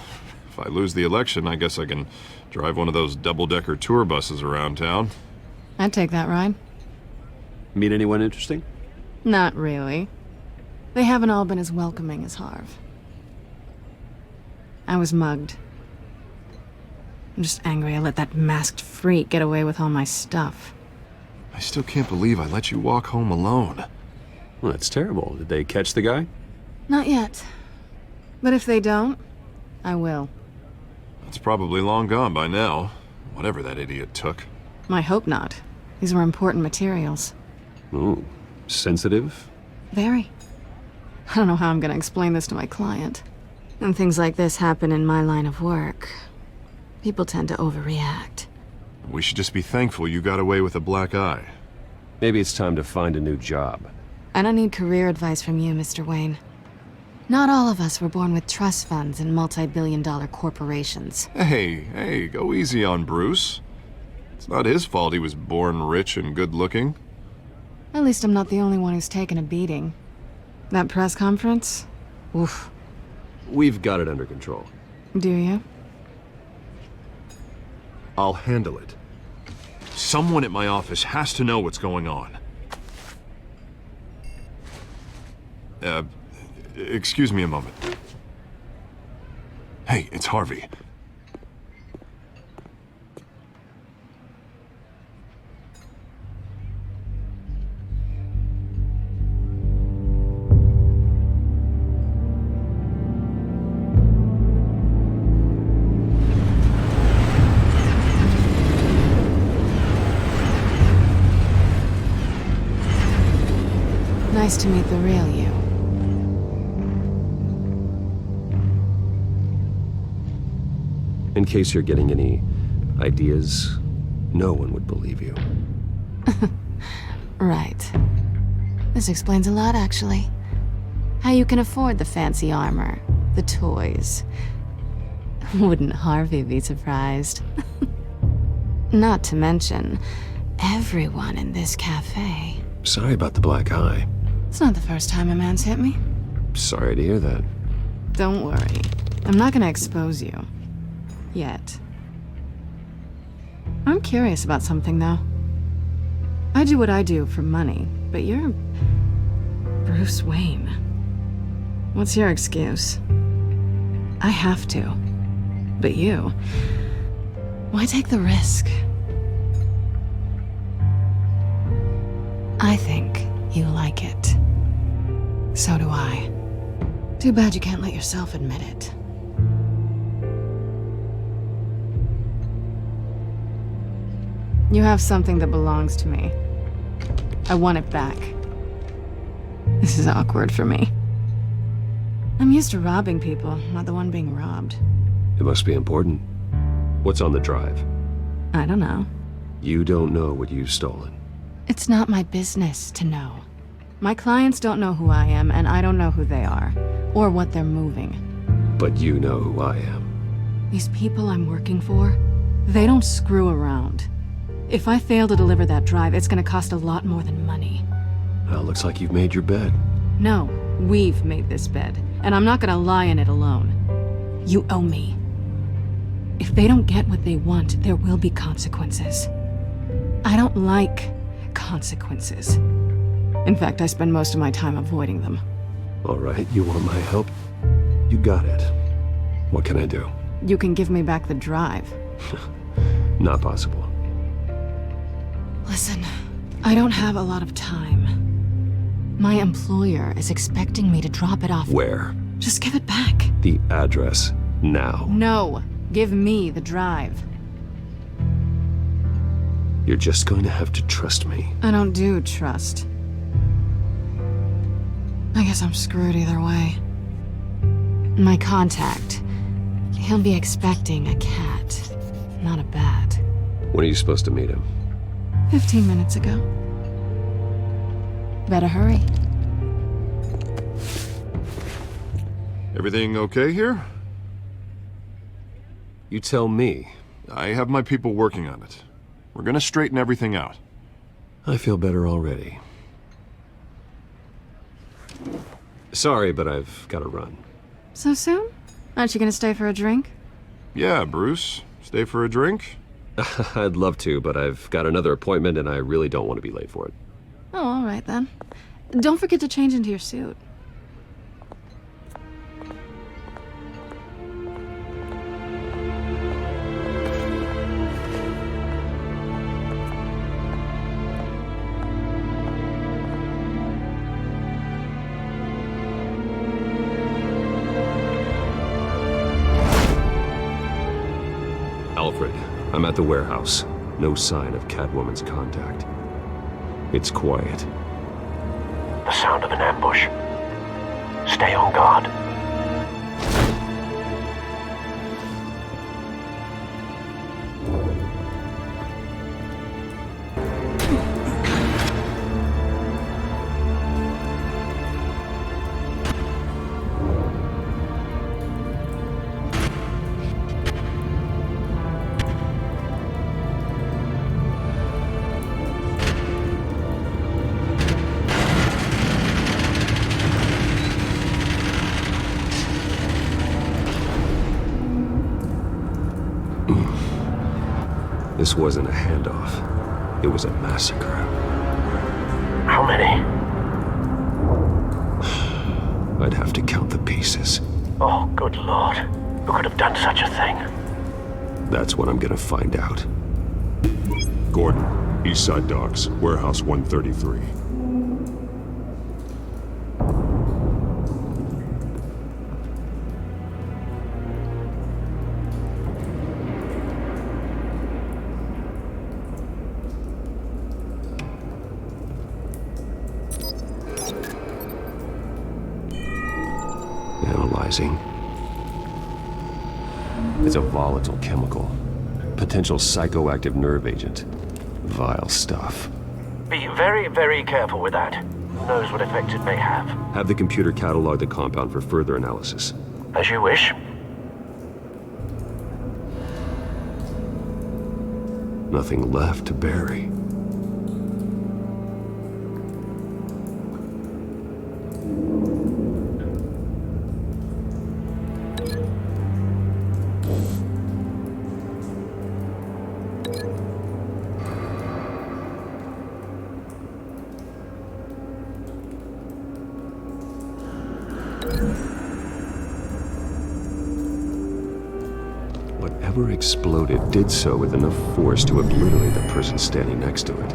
if I lose the election, I guess I can drive one of those double-decker tour buses around town. I'd take that ride. Meet anyone interesting? Not really. They haven't all been as welcoming as Harv. I was mugged. I'm just angry I let that masked freak get away with all my stuff. I still can't believe I let you walk home alone. Well, that's terrible. Did they catch the guy? Not yet. But if they don't, I will. It's probably long gone by now, whatever that idiot took. I hope not. These were important materials. Ooh, sensitive? Very. I don't know how I'm gonna explain this to my client. When things like this happen in my line of work, people tend to overreact. We should just be thankful you got away with a black eye. Maybe it's time to find a new job. I don't need career advice from you, Mr. Wayne. Not all of us were born with trust funds and multi-billion-dollar corporations. Hey, go easy on Bruce. It's not his fault he was born rich and good-looking. At least I'm not the only one who's taken a beating. That press conference? Oof. We've got it under control. Do you? I'll handle it. Someone at my office has to know what's going on. Excuse me a moment. Hey, it's Harvey. Nice to meet the real you. In case you're getting any ideas, no one would believe you. Right. This explains a lot, actually. How you can afford the fancy armor, the toys. Wouldn't Harvey be surprised? Not to mention, everyone in this cafe. Sorry about the black eye. It's not the first time a man's hit me. Sorry to hear that. Don't worry. I'm not gonna expose you. Yet. I'm curious about something, though. I do what I do for money, but you're Bruce Wayne. What's your excuse? I have to. But you, why take the risk? I think you like it. So do I. Too bad you can't let yourself admit it. You have something that belongs to me. I want it back. This is awkward for me. I'm used to robbing people, not the one being robbed. It must be important. What's on the drive? I don't know. You don't know what you've stolen. It's not my business to know. My clients don't know who I am, and I don't know who they are, or what they're moving. But you know who I am. These people I'm working for, they don't screw around. If I fail to deliver that drive, it's gonna cost a lot more than money. Well, looks like you've made your bed. No, we've made this bed, and I'm not gonna lie in it alone. You owe me. If they don't get what they want, there will be consequences. I don't like consequences. In fact, I spend most of my time avoiding them. All right, you want my help? You got it. What can I do? You can give me back the drive. Not possible. Listen, I don't have a lot of time. My employer is expecting me to drop it off. Where? Just give it back. The address, now. No, give me the drive. You're just going to have to trust me. I don't do trust. I guess I'm screwed either way. My contact, he'll be expecting a cat, not a bat. When are you supposed to meet him? 15 minutes ago. Better hurry. Everything okay here? You tell me. I have my people working on it. We're gonna straighten everything out. I feel better already. Sorry, but I've got to run. So soon? Aren't you gonna stay for a drink? Yeah, Bruce. Stay for a drink? I'd love to, but I've got another appointment and I really don't want to be late for it. Oh, all right then. Don't forget to change into your suit. Alfred, I'm at the warehouse. No sign of Catwoman's contact. It's quiet. The sound of an ambush. Stay on guard. This wasn't a handoff. It was a massacre. How many? I'd have to count the pieces. Oh, good lord. Who could have done such a thing? That's what I'm gonna find out. Gordon, Eastside Docks, Warehouse 133. Analyzing. It's a volatile chemical. Potential psychoactive nerve agent. Vile stuff. Be very, very careful with that. Who knows what effect it may have? Have the computer catalog the compound for further analysis. As you wish. Nothing left to bury. Whatever exploded did so with enough force to obliterate the person standing next to it.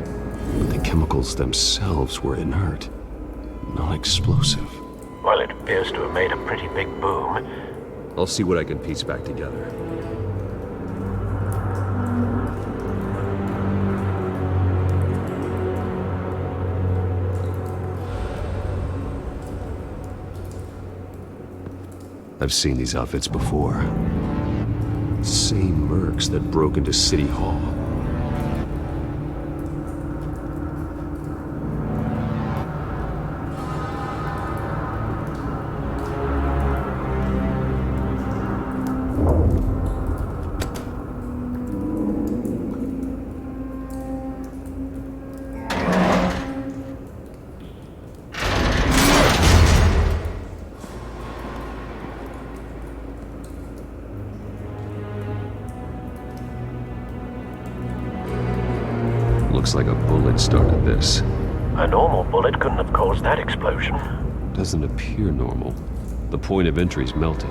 But the chemicals themselves were inert, non-explosive. Well, it appears to have made a pretty big boom. I'll see what I can piece back together. I've seen these outfits before. Same mercs that broke into City Hall. Looks like a bullet started this. A normal bullet couldn't have caused that explosion. Doesn't appear normal. The point of entry's melted.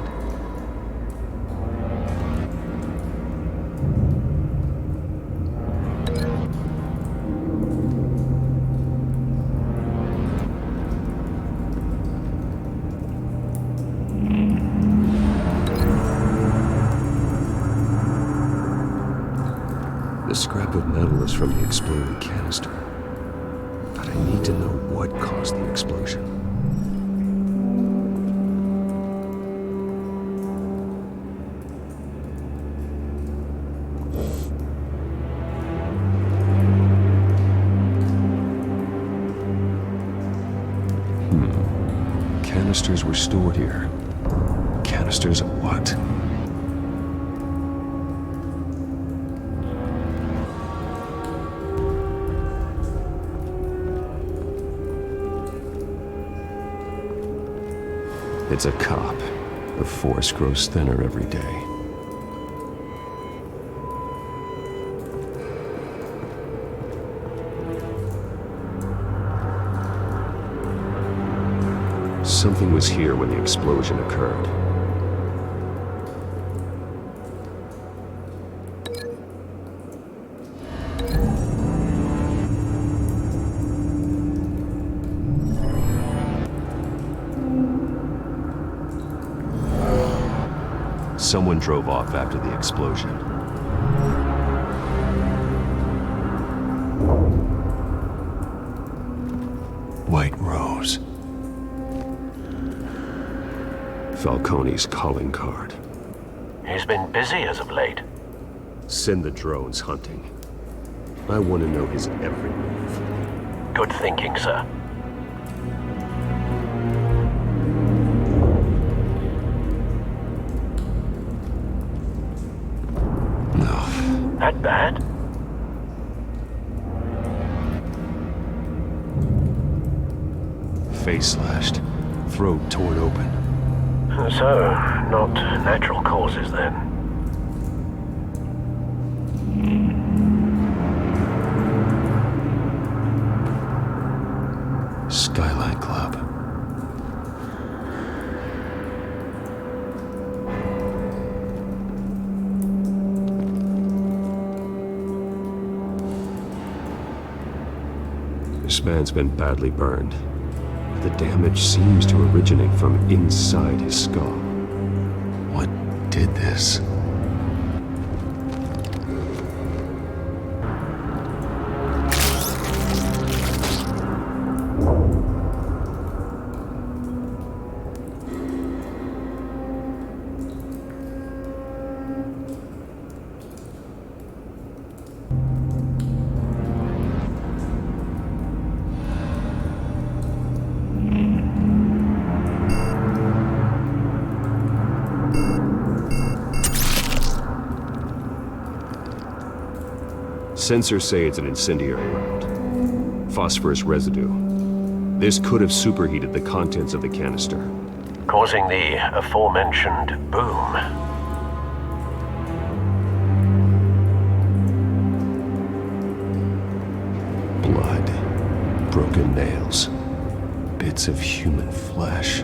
The scrap of metal is from the exploded canister. But I need to know what caused the explosion. Canisters were stored here. Canisters of what? It's a cop. The force grows thinner every day. Something was here when the explosion occurred. Someone drove off after the explosion. White Rose. Falcone's calling card. He's been busy as of late. Send the drones hunting. I want to know his every move. Good thinking, sir. That bad? Face slashed, throat torn open. So, not natural causes then. Skyline Club. This man's been badly burned. The damage seems to originate from inside his skull. What did this? Sensors say it's an incendiary round. Phosphorus residue. This could have superheated the contents of the canister, causing the aforementioned boom. Blood, broken nails, bits of human flesh.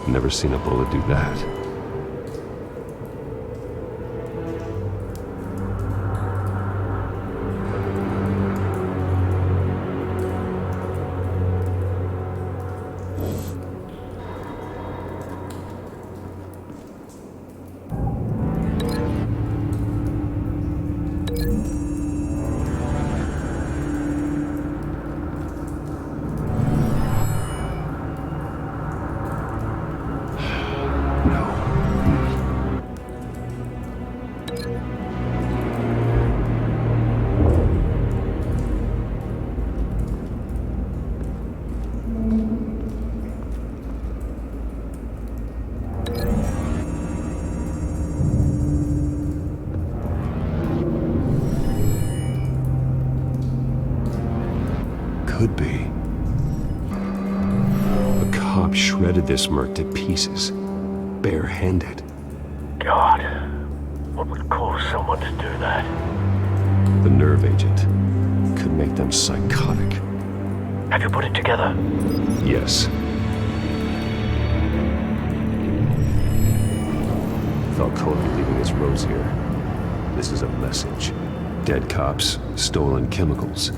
Never seen a bullet do that. Could be. A cop shredded this merc to pieces, barehanded. God, what would cause someone to do that? The nerve agent could make them psychotic. Have you put it together? Yes. Falcone leaving his rose here. This is a message. Dead cops, stolen chemicals.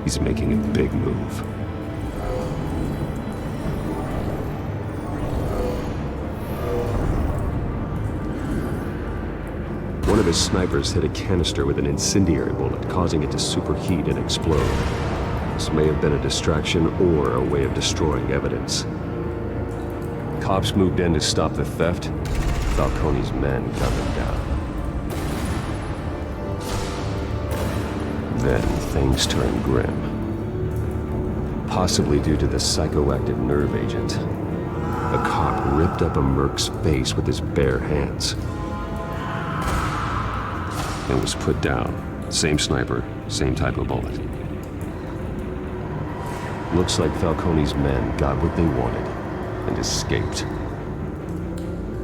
He's making a big move. One of his snipers hit a canister with an incendiary bullet, causing it to superheat and explode. This may have been a distraction or a way of destroying evidence. Cops moved in to stop the theft. Falcone's men got them down. Then things turned grim. possibly due to the psychoactive nerve agent. A cop ripped up a merc's face with his bare hands and was put down. Same sniper, same type of bullet. Looks like Falcone's men got what they wanted and escaped.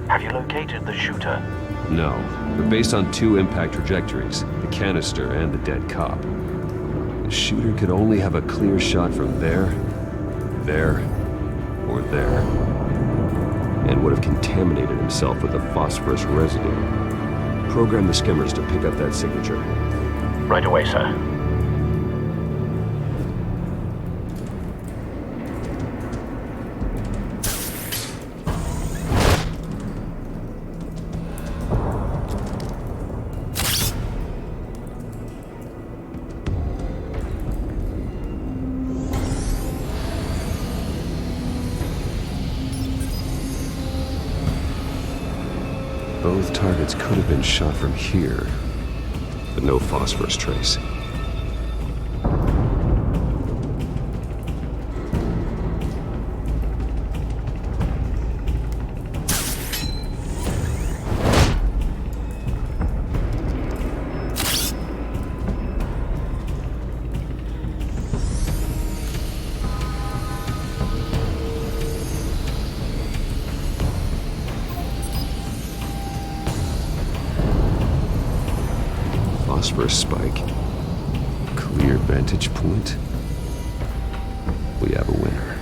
Have you located the shooter? No, but based on 2 impact trajectories, the canister and the dead cop, the shooter could only have a clear shot from there, or there, and would have contaminated himself with the phosphorus residue. Program the skimmers to pick up that signature. Right away, sir. Both targets could have been shot from here, but no phosphorus trace. Phosphorus spike. Clear vantage point. We have a winner.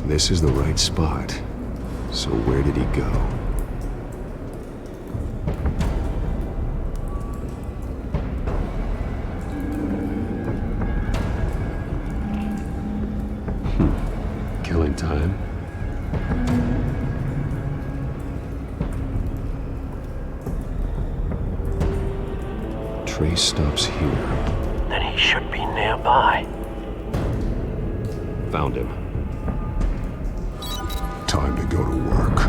This is the right spot. So where did he go? Killing time. Trace stops here. Then he should be nearby. Found him. Time to go to work.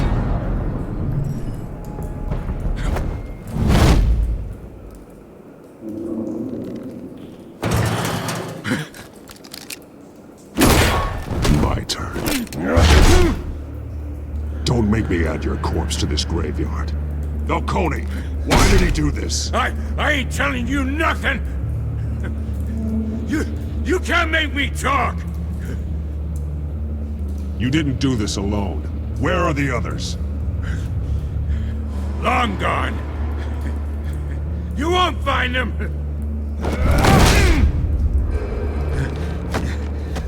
Don't make me add your corpse to this graveyard. Falcone, why did he do this? I ain't telling you nothing! You can't make me talk! You didn't do this alone. Where are the others? Long gone. You won't find them!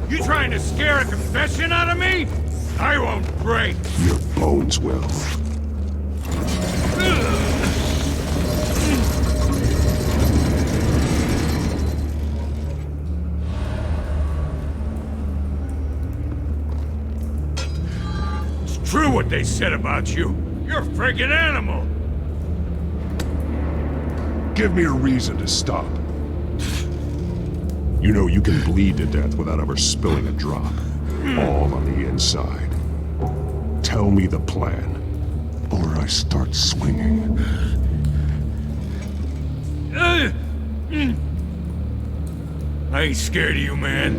You trying to scare a confession out of me? I won't break! Your bones will. It's true what they said about you. You're a friggin' animal! Give me a reason to stop. You know you can bleed to death without ever spilling a drop. All on the inside. Tell me the plan, or I start swinging. I ain't scared of you, man.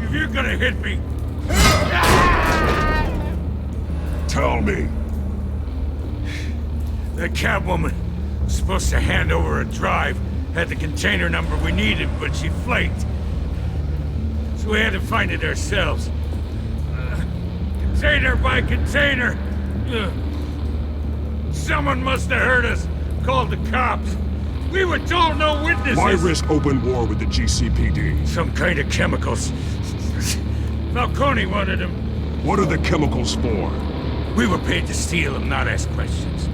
If you're gonna hit me... Tell me. The Catwoman was supposed to hand over a drive. Had the container number we needed, but she flaked. So we had to find it ourselves. Container by container. Someone must have heard us. Called the cops. We were told no witnesses. Why risk open war with the GCPD? Some kind of chemicals. Falcone wanted them. What are the chemicals for? We were paid to steal them, not ask questions.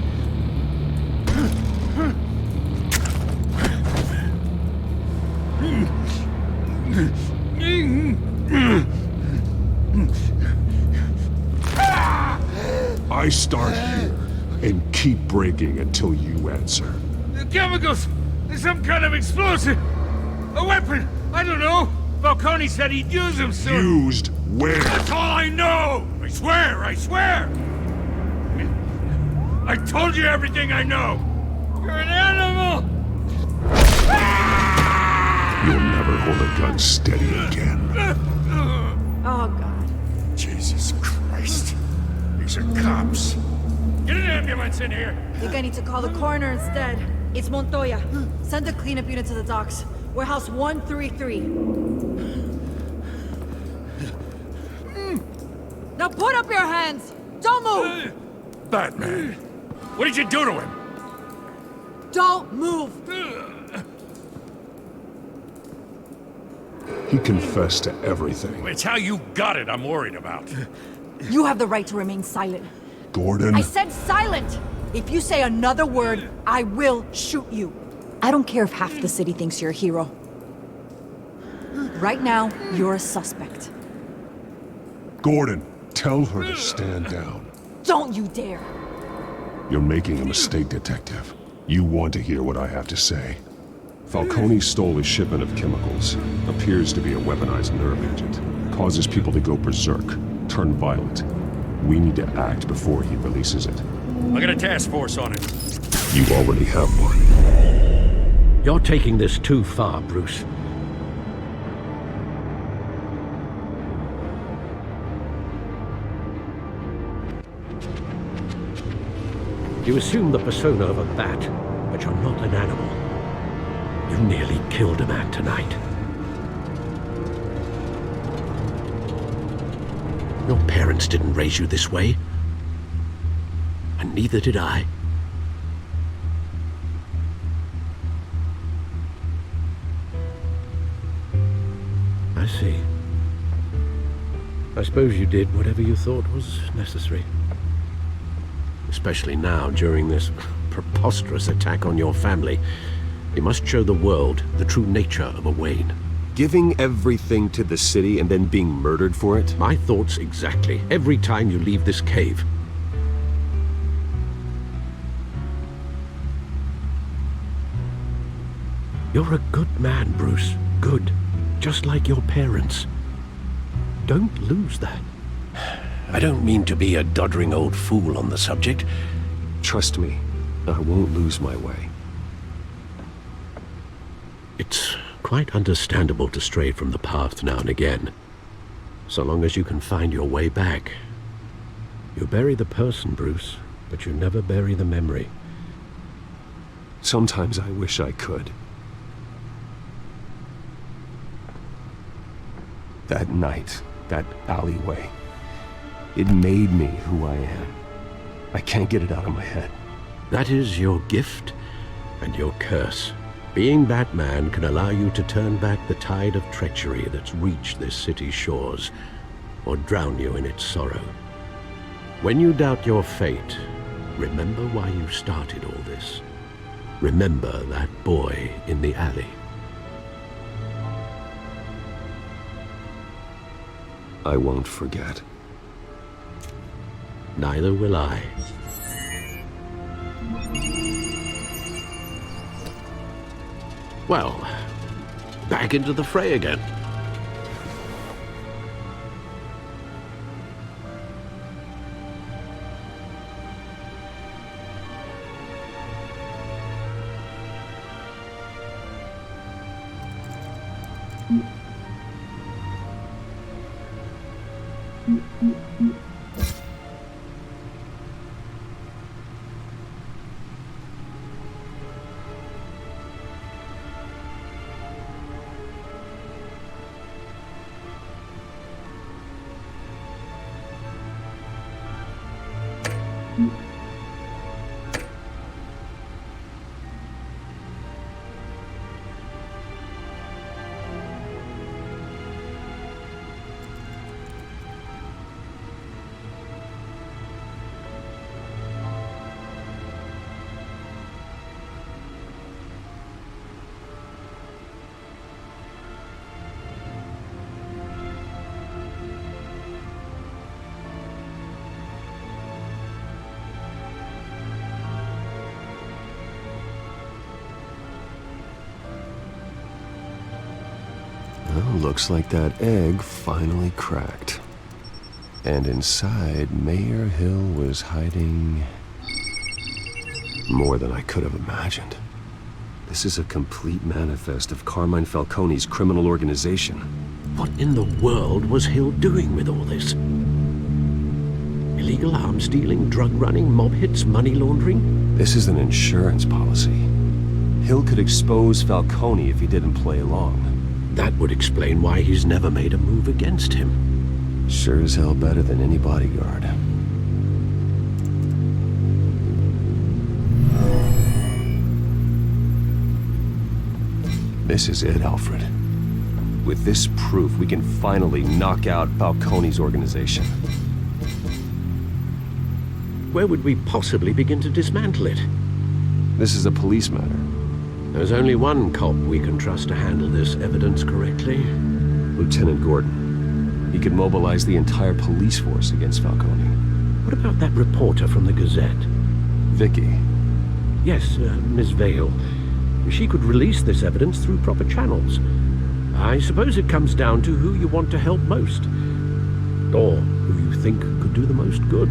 I start here and keep breaking until you answer. The chemicals! There's some kind of explosive! A weapon! I don't know! Falcone said he'd use them, sir! Used Where? That's all I know! I swear, I swear! I told you everything I know! You're an animal! You'll never hold a gun steady again. Oh, God. Jesus Christ. These are cops. Get an ambulance in here! I think I need to call the coroner instead. It's Montoya. Send a cleanup unit to the docks. Warehouse 133. Now put up your hands! Don't move! Batman, what did you do to him? Don't move! He confessed to everything. It's how you got it I'm worried about. You have the right to remain silent. Gordon? I said silent! If you say another word, I will shoot you. I don't care if half the city thinks you're a hero. Right now, you're a suspect. Gordon, tell her to stand down. Don't you dare! You're making a mistake, Detective. You want to hear what I have to say. Falcone stole a shipment of chemicals. Appears to be a weaponized nerve agent. Causes people to go berserk, turn violent. We need to act before he releases it. I got a task force on it. You already have one. You're taking this too far, Bruce. You assume the persona of a bat, but you're not an animal. You nearly killed a man tonight. Your parents didn't raise you this way. And neither did I. I see. I suppose you did whatever you thought was necessary. Especially now, during this preposterous attack on your family. You must show the world the true nature of a Wayne. Giving everything to the city and then being murdered for it? My thoughts exactly. Every time you leave this cave. You're a good man, Bruce. Good. Just like your parents. Don't lose that. I don't mean to be a doddering old fool on the subject. Trust me, I won't lose my way. It's quite understandable to stray from the path now and again. So long as you can find your way back. You bury the person, Bruce, but you never bury the memory. Sometimes I wish I could. That night, that alleyway, it made me who I am. I can't get it out of my head. That is your gift and your curse. Being Batman can allow you to turn back the tide of treachery that's reached this city's shores, or drown you in its sorrow. When you doubt your fate, remember why you started all this. Remember that boy in the alley. I won't forget. Neither will I. Well, back into the fray again. Well, looks like that egg finally cracked. And inside, Mayor Hill was hiding more than I could have imagined. This is a complete manifest of Carmine Falcone's criminal organization. What in the world was Hill doing with all this? Illegal arms dealing, drug running, mob hits, money laundering? This is an insurance policy. Hill could expose Falcone if he didn't play along. That would explain why he's never made a move against him. Sure as hell better than any bodyguard. This is it, Alfred. With this proof, we can finally knock out Falcone's organization. Where would we possibly begin to dismantle it? This is a police matter. There's only one cop we can trust to handle this evidence correctly. Lieutenant Gordon. He could mobilize the entire police force against Falcone. What about that reporter from the Gazette? Vicky. Yes, Miss Vale. She could release this evidence through proper channels. I suppose it comes down to who you want to help most. Or who you think could do the most good.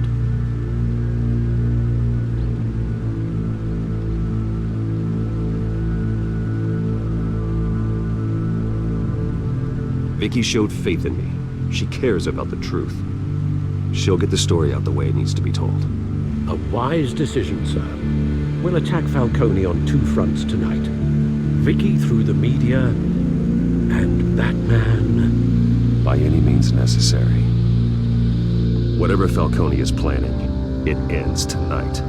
Vicky showed faith in me. She cares about the truth. She'll get the story out the way it needs to be told. A wise decision, sir. We'll attack Falcone on two fronts tonight. Vicky through the media, and Batman... by any means necessary. Whatever Falcone is planning, it ends tonight.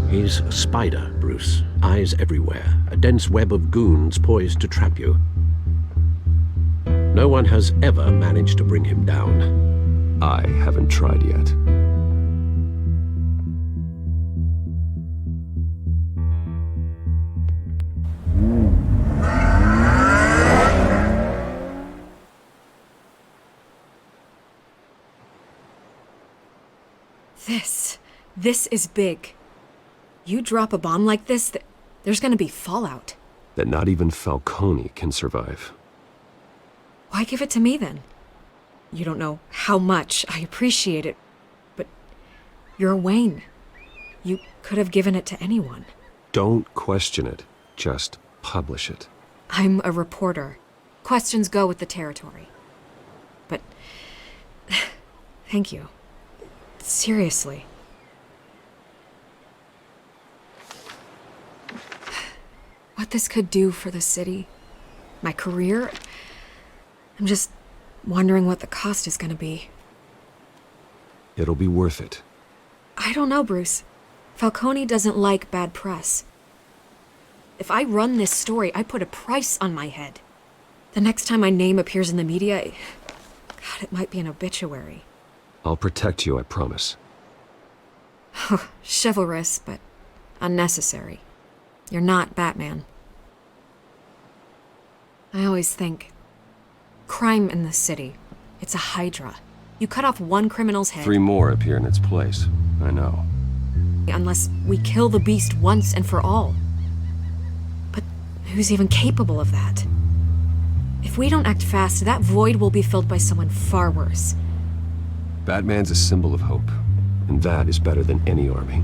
He's a spider, Bruce. Eyes everywhere. A dense web of goons poised to trap you. No one has ever managed to bring him down. I haven't tried yet. This is big. You drop a bomb like this, there's gonna be fallout. That not even Falcone can survive. Why give it to me then? You don't know how much I appreciate it, but you're Wayne. You could have given it to anyone. Don't question it, just publish it. I'm a reporter. Questions go with the territory. But thank you. Seriously. What this could do for the city, my career, I'm just wondering what the cost is gonna be. It'll be worth it. I don't know, Bruce. Falcone doesn't like bad press. If I run this story, I put a price on my head. The next time my name appears in the media, God, it might be an obituary. I'll protect you, I promise. Chivalrous, but unnecessary. You're not Batman. I always think, crime in this city, it's a hydra. You cut off one criminal's head... 3 more appear in its place. I know. Unless we kill the beast once and for all. But who's even capable of that? If we don't act fast, that void will be filled by someone far worse. Batman's a symbol of hope, and that is better than any army.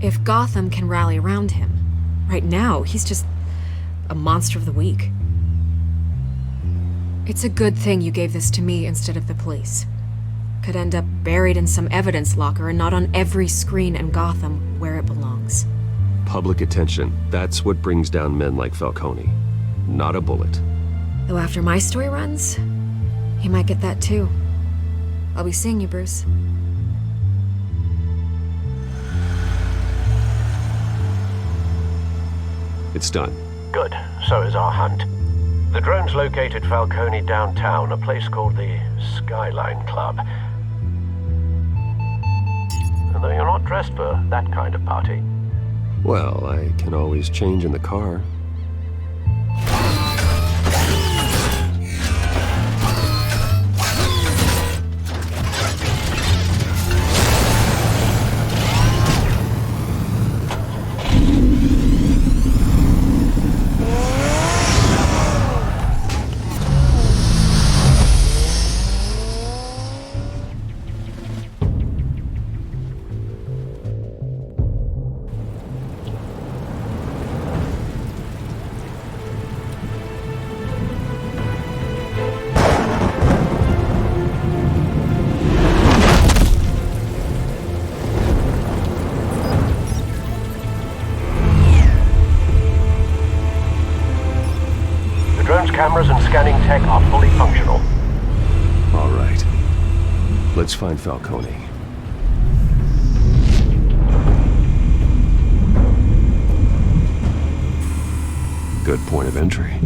If Gotham can rally around him, right now, he's just a monster of the week. It's a good thing you gave this to me instead of the police. Could end up buried in some evidence locker and not on every screen in Gotham where it belongs. Public attention, that's what brings down men like Falcone. Not a bullet. Though after my story runs, he might get that too. I'll be seeing you, Bruce. It's done. Good. So is our hunt. The drones located Falcone downtown, a place called the Skyline Club. Although you're not dressed for that kind of party. Well, I can always change in the car. tech are fully functional. All right. Let's find Falcone. Good point of entry.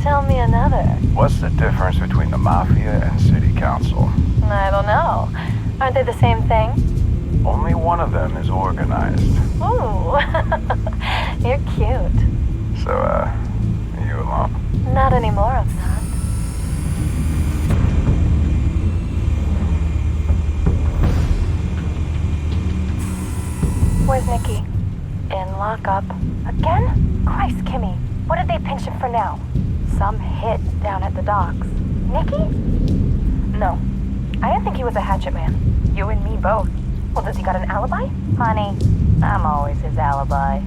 Tell me another. What's the difference between the Mafia and City Council? I don't know. Aren't they the same thing? Only one of them is organized. Ooh, you're cute. So, are you alone? Not anymore, I'm not. Where's Nikki? In lockup. Again? Christ, Kimmy. What did they pinch him for now? Some hit down at the docks. Nikki? No. I didn't think he was a hatchet man. You and me both. Well, does he got an alibi? Honey, I'm always his alibi.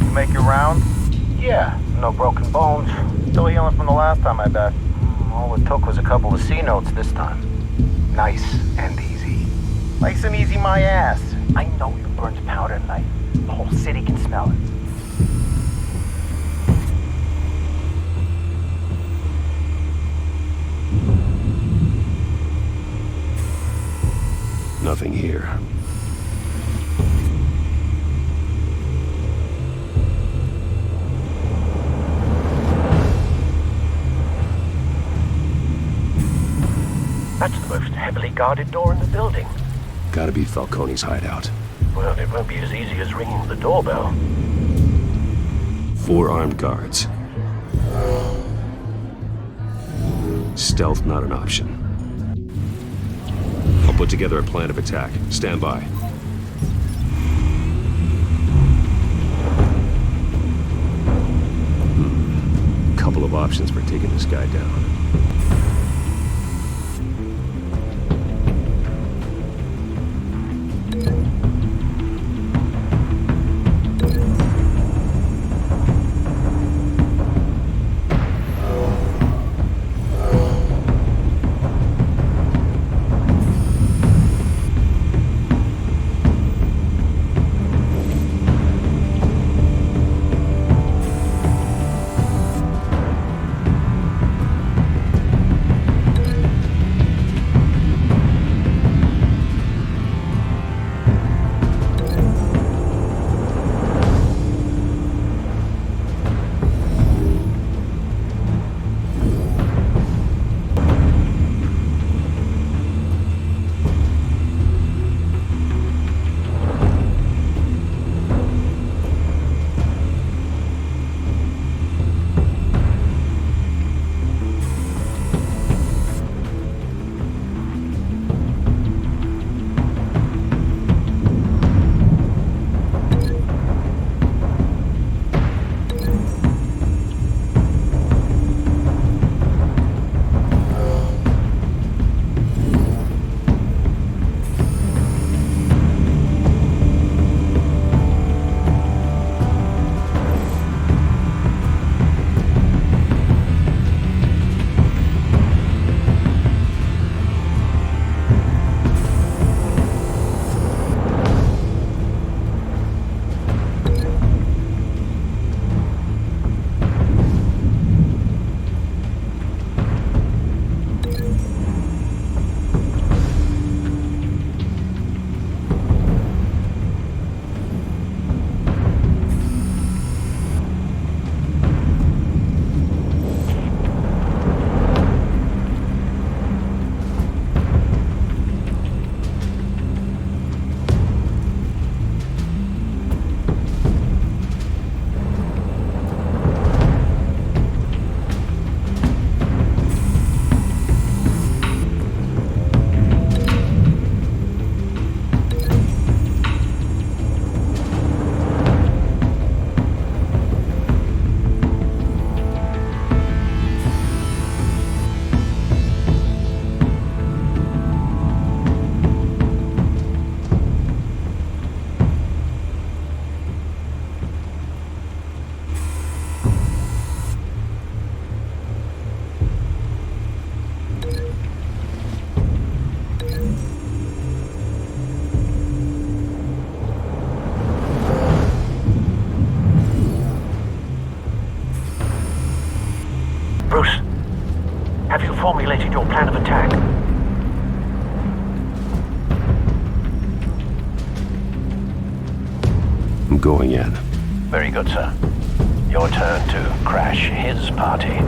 You make your round? Yeah, no broken bones. Still healing from the last time, I bet. All it took was a couple of C notes this time. Nice and easy. Nice and easy my ass. I know you burned powder tonight. The whole city can smell it. Nothing here. That's the most heavily guarded door in the building. Gotta be Falcone's hideout. Well, it won't be as easy as ringing the doorbell. 4 armed guards. Stealth not an option. I'll put together a plan of attack. Stand by. Couple of options for taking this guy down. going in. Very good, sir. Your turn to crash his party.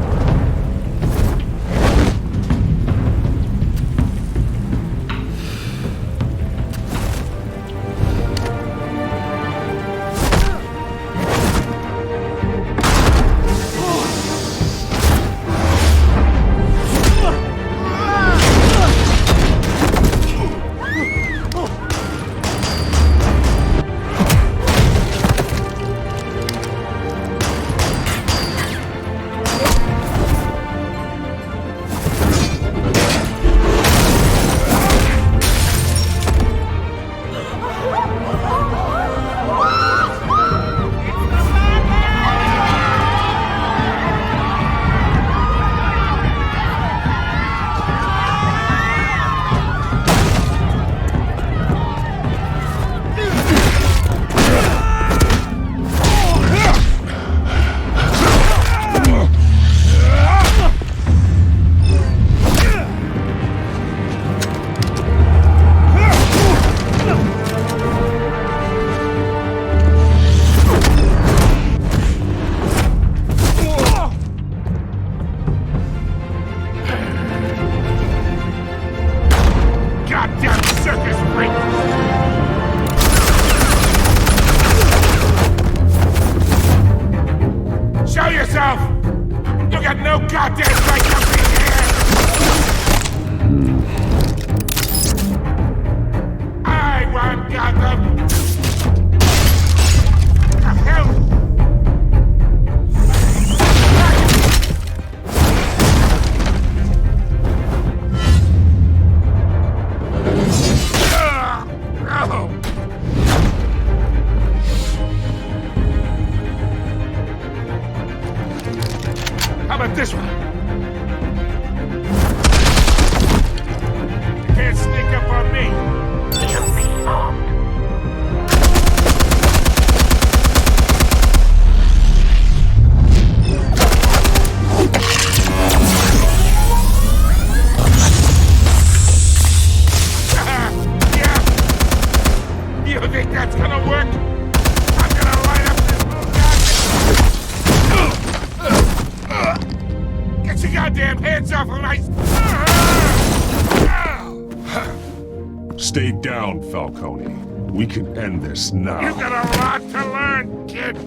Stay down, Falcone. We can end this now. You got a lot to learn, kid.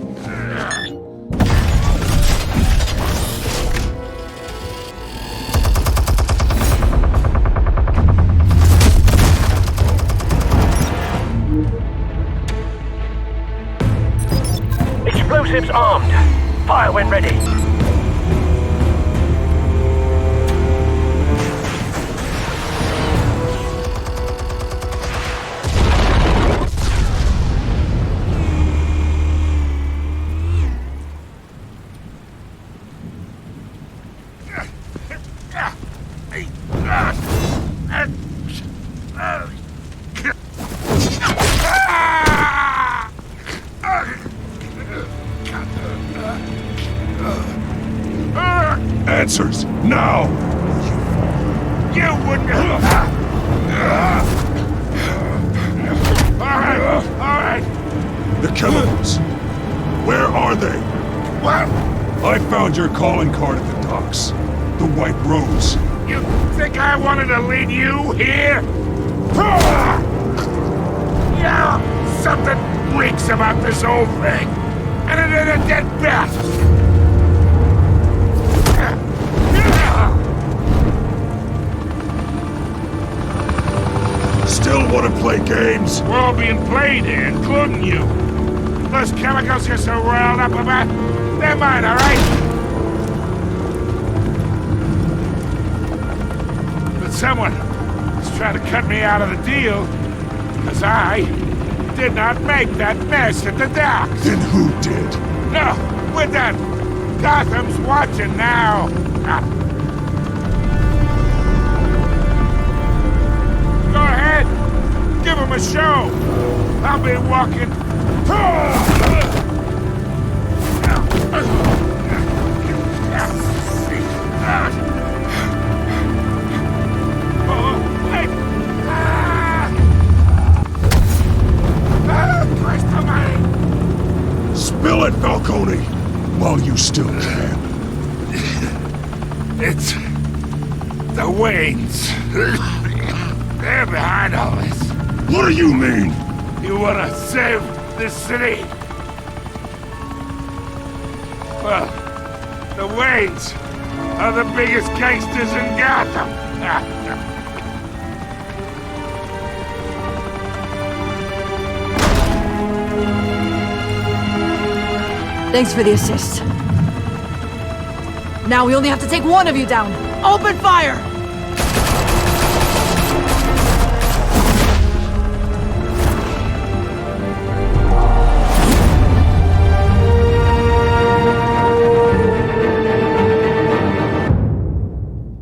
Explosives armed. Fire when ready. Answers, now! You wouldn't... Alright. The chemicals. Where are they? What? I found your calling card at the docks. The White Rose. You think I wanted to lead you here? Yeah, something reeks about this whole thing. And it ain't a dead bat. Still want to play games? We're all being played here, including you. Those chemicals you're so riled up about, they're mine, all right? But someone is trying to cut me out of the deal, because I did not make that mess at the docks. Then who did? No, we're done. Gotham's watching now. Go ahead. Give him a show. I'll be walking. Christ almighty! while you still can. It's the Waynes. They're behind all this. What do you mean? You wanna save this city? Well, the Waynes are the biggest gangsters in Gotham. Thanks for the assist. Now we only have to take one of you down. Open fire!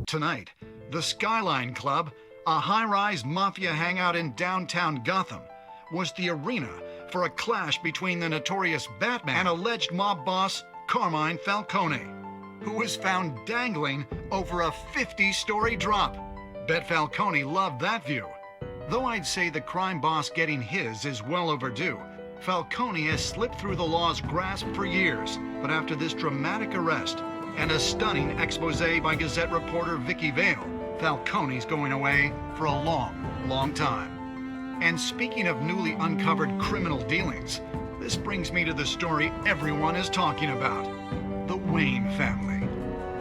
Tonight, the Skyline Club, a high-rise mafia hangout in downtown Gotham, was the arena for a clash between the notorious Batman and alleged mob boss Carmine Falcone, who was found dangling over a 50-story drop. Bet Falcone loved that view. Though I'd say the crime boss getting his is well overdue, Falcone has slipped through the law's grasp for years. But after this dramatic arrest and a stunning expose by Gazette reporter Vicky Vale, Falcone's going away for a long, long time. And speaking of newly uncovered criminal dealings, this brings me to the story everyone is talking about. The Wayne family.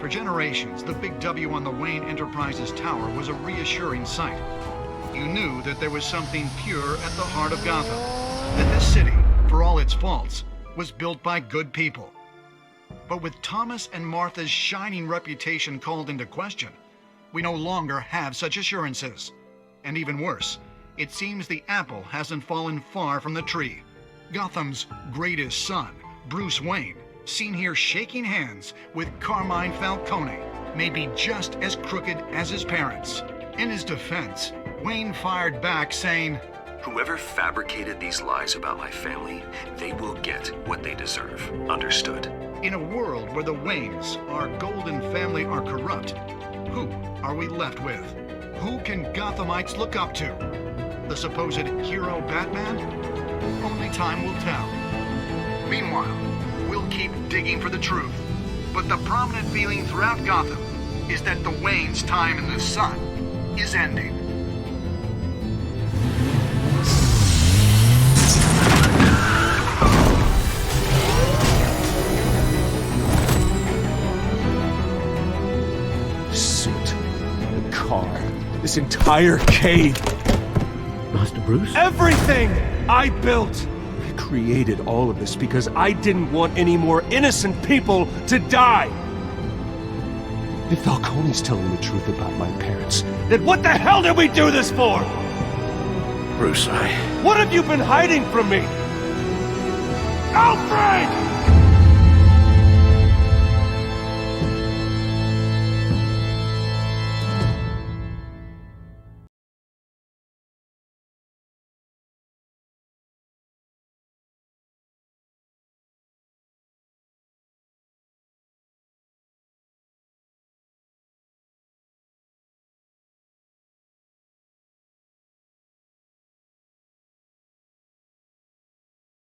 For generations, the big W on the Wayne Enterprises Tower was a reassuring sight. You knew that there was something pure at the heart of Gotham. That this city, for all its faults, was built by good people. But with Thomas and Martha's shining reputation called into question, we no longer have such assurances. And even worse, it seems the apple hasn't fallen far from the tree. Gotham's greatest son, Bruce Wayne, seen here shaking hands with Carmine Falcone, may be just as crooked as his parents. In his defense, Wayne fired back saying, "Whoever fabricated these lies about my family, they will get what they deserve. Understood?" In a world where the Waynes, our golden family, are corrupt, who are we left with? Who can Gothamites look up to? The supposed hero Batman? Only time will tell. Meanwhile, we'll keep digging for the truth. But the prominent feeling throughout Gotham is that the Waynes' time in the sun is ending. The suit, the car, this entire cave. Master Bruce? Everything I built! I created all of this because I didn't want any more innocent people to die! If Falcone's telling the truth about my parents, then what the hell did we do this for? Bruce, What have you been hiding from me? Alfred!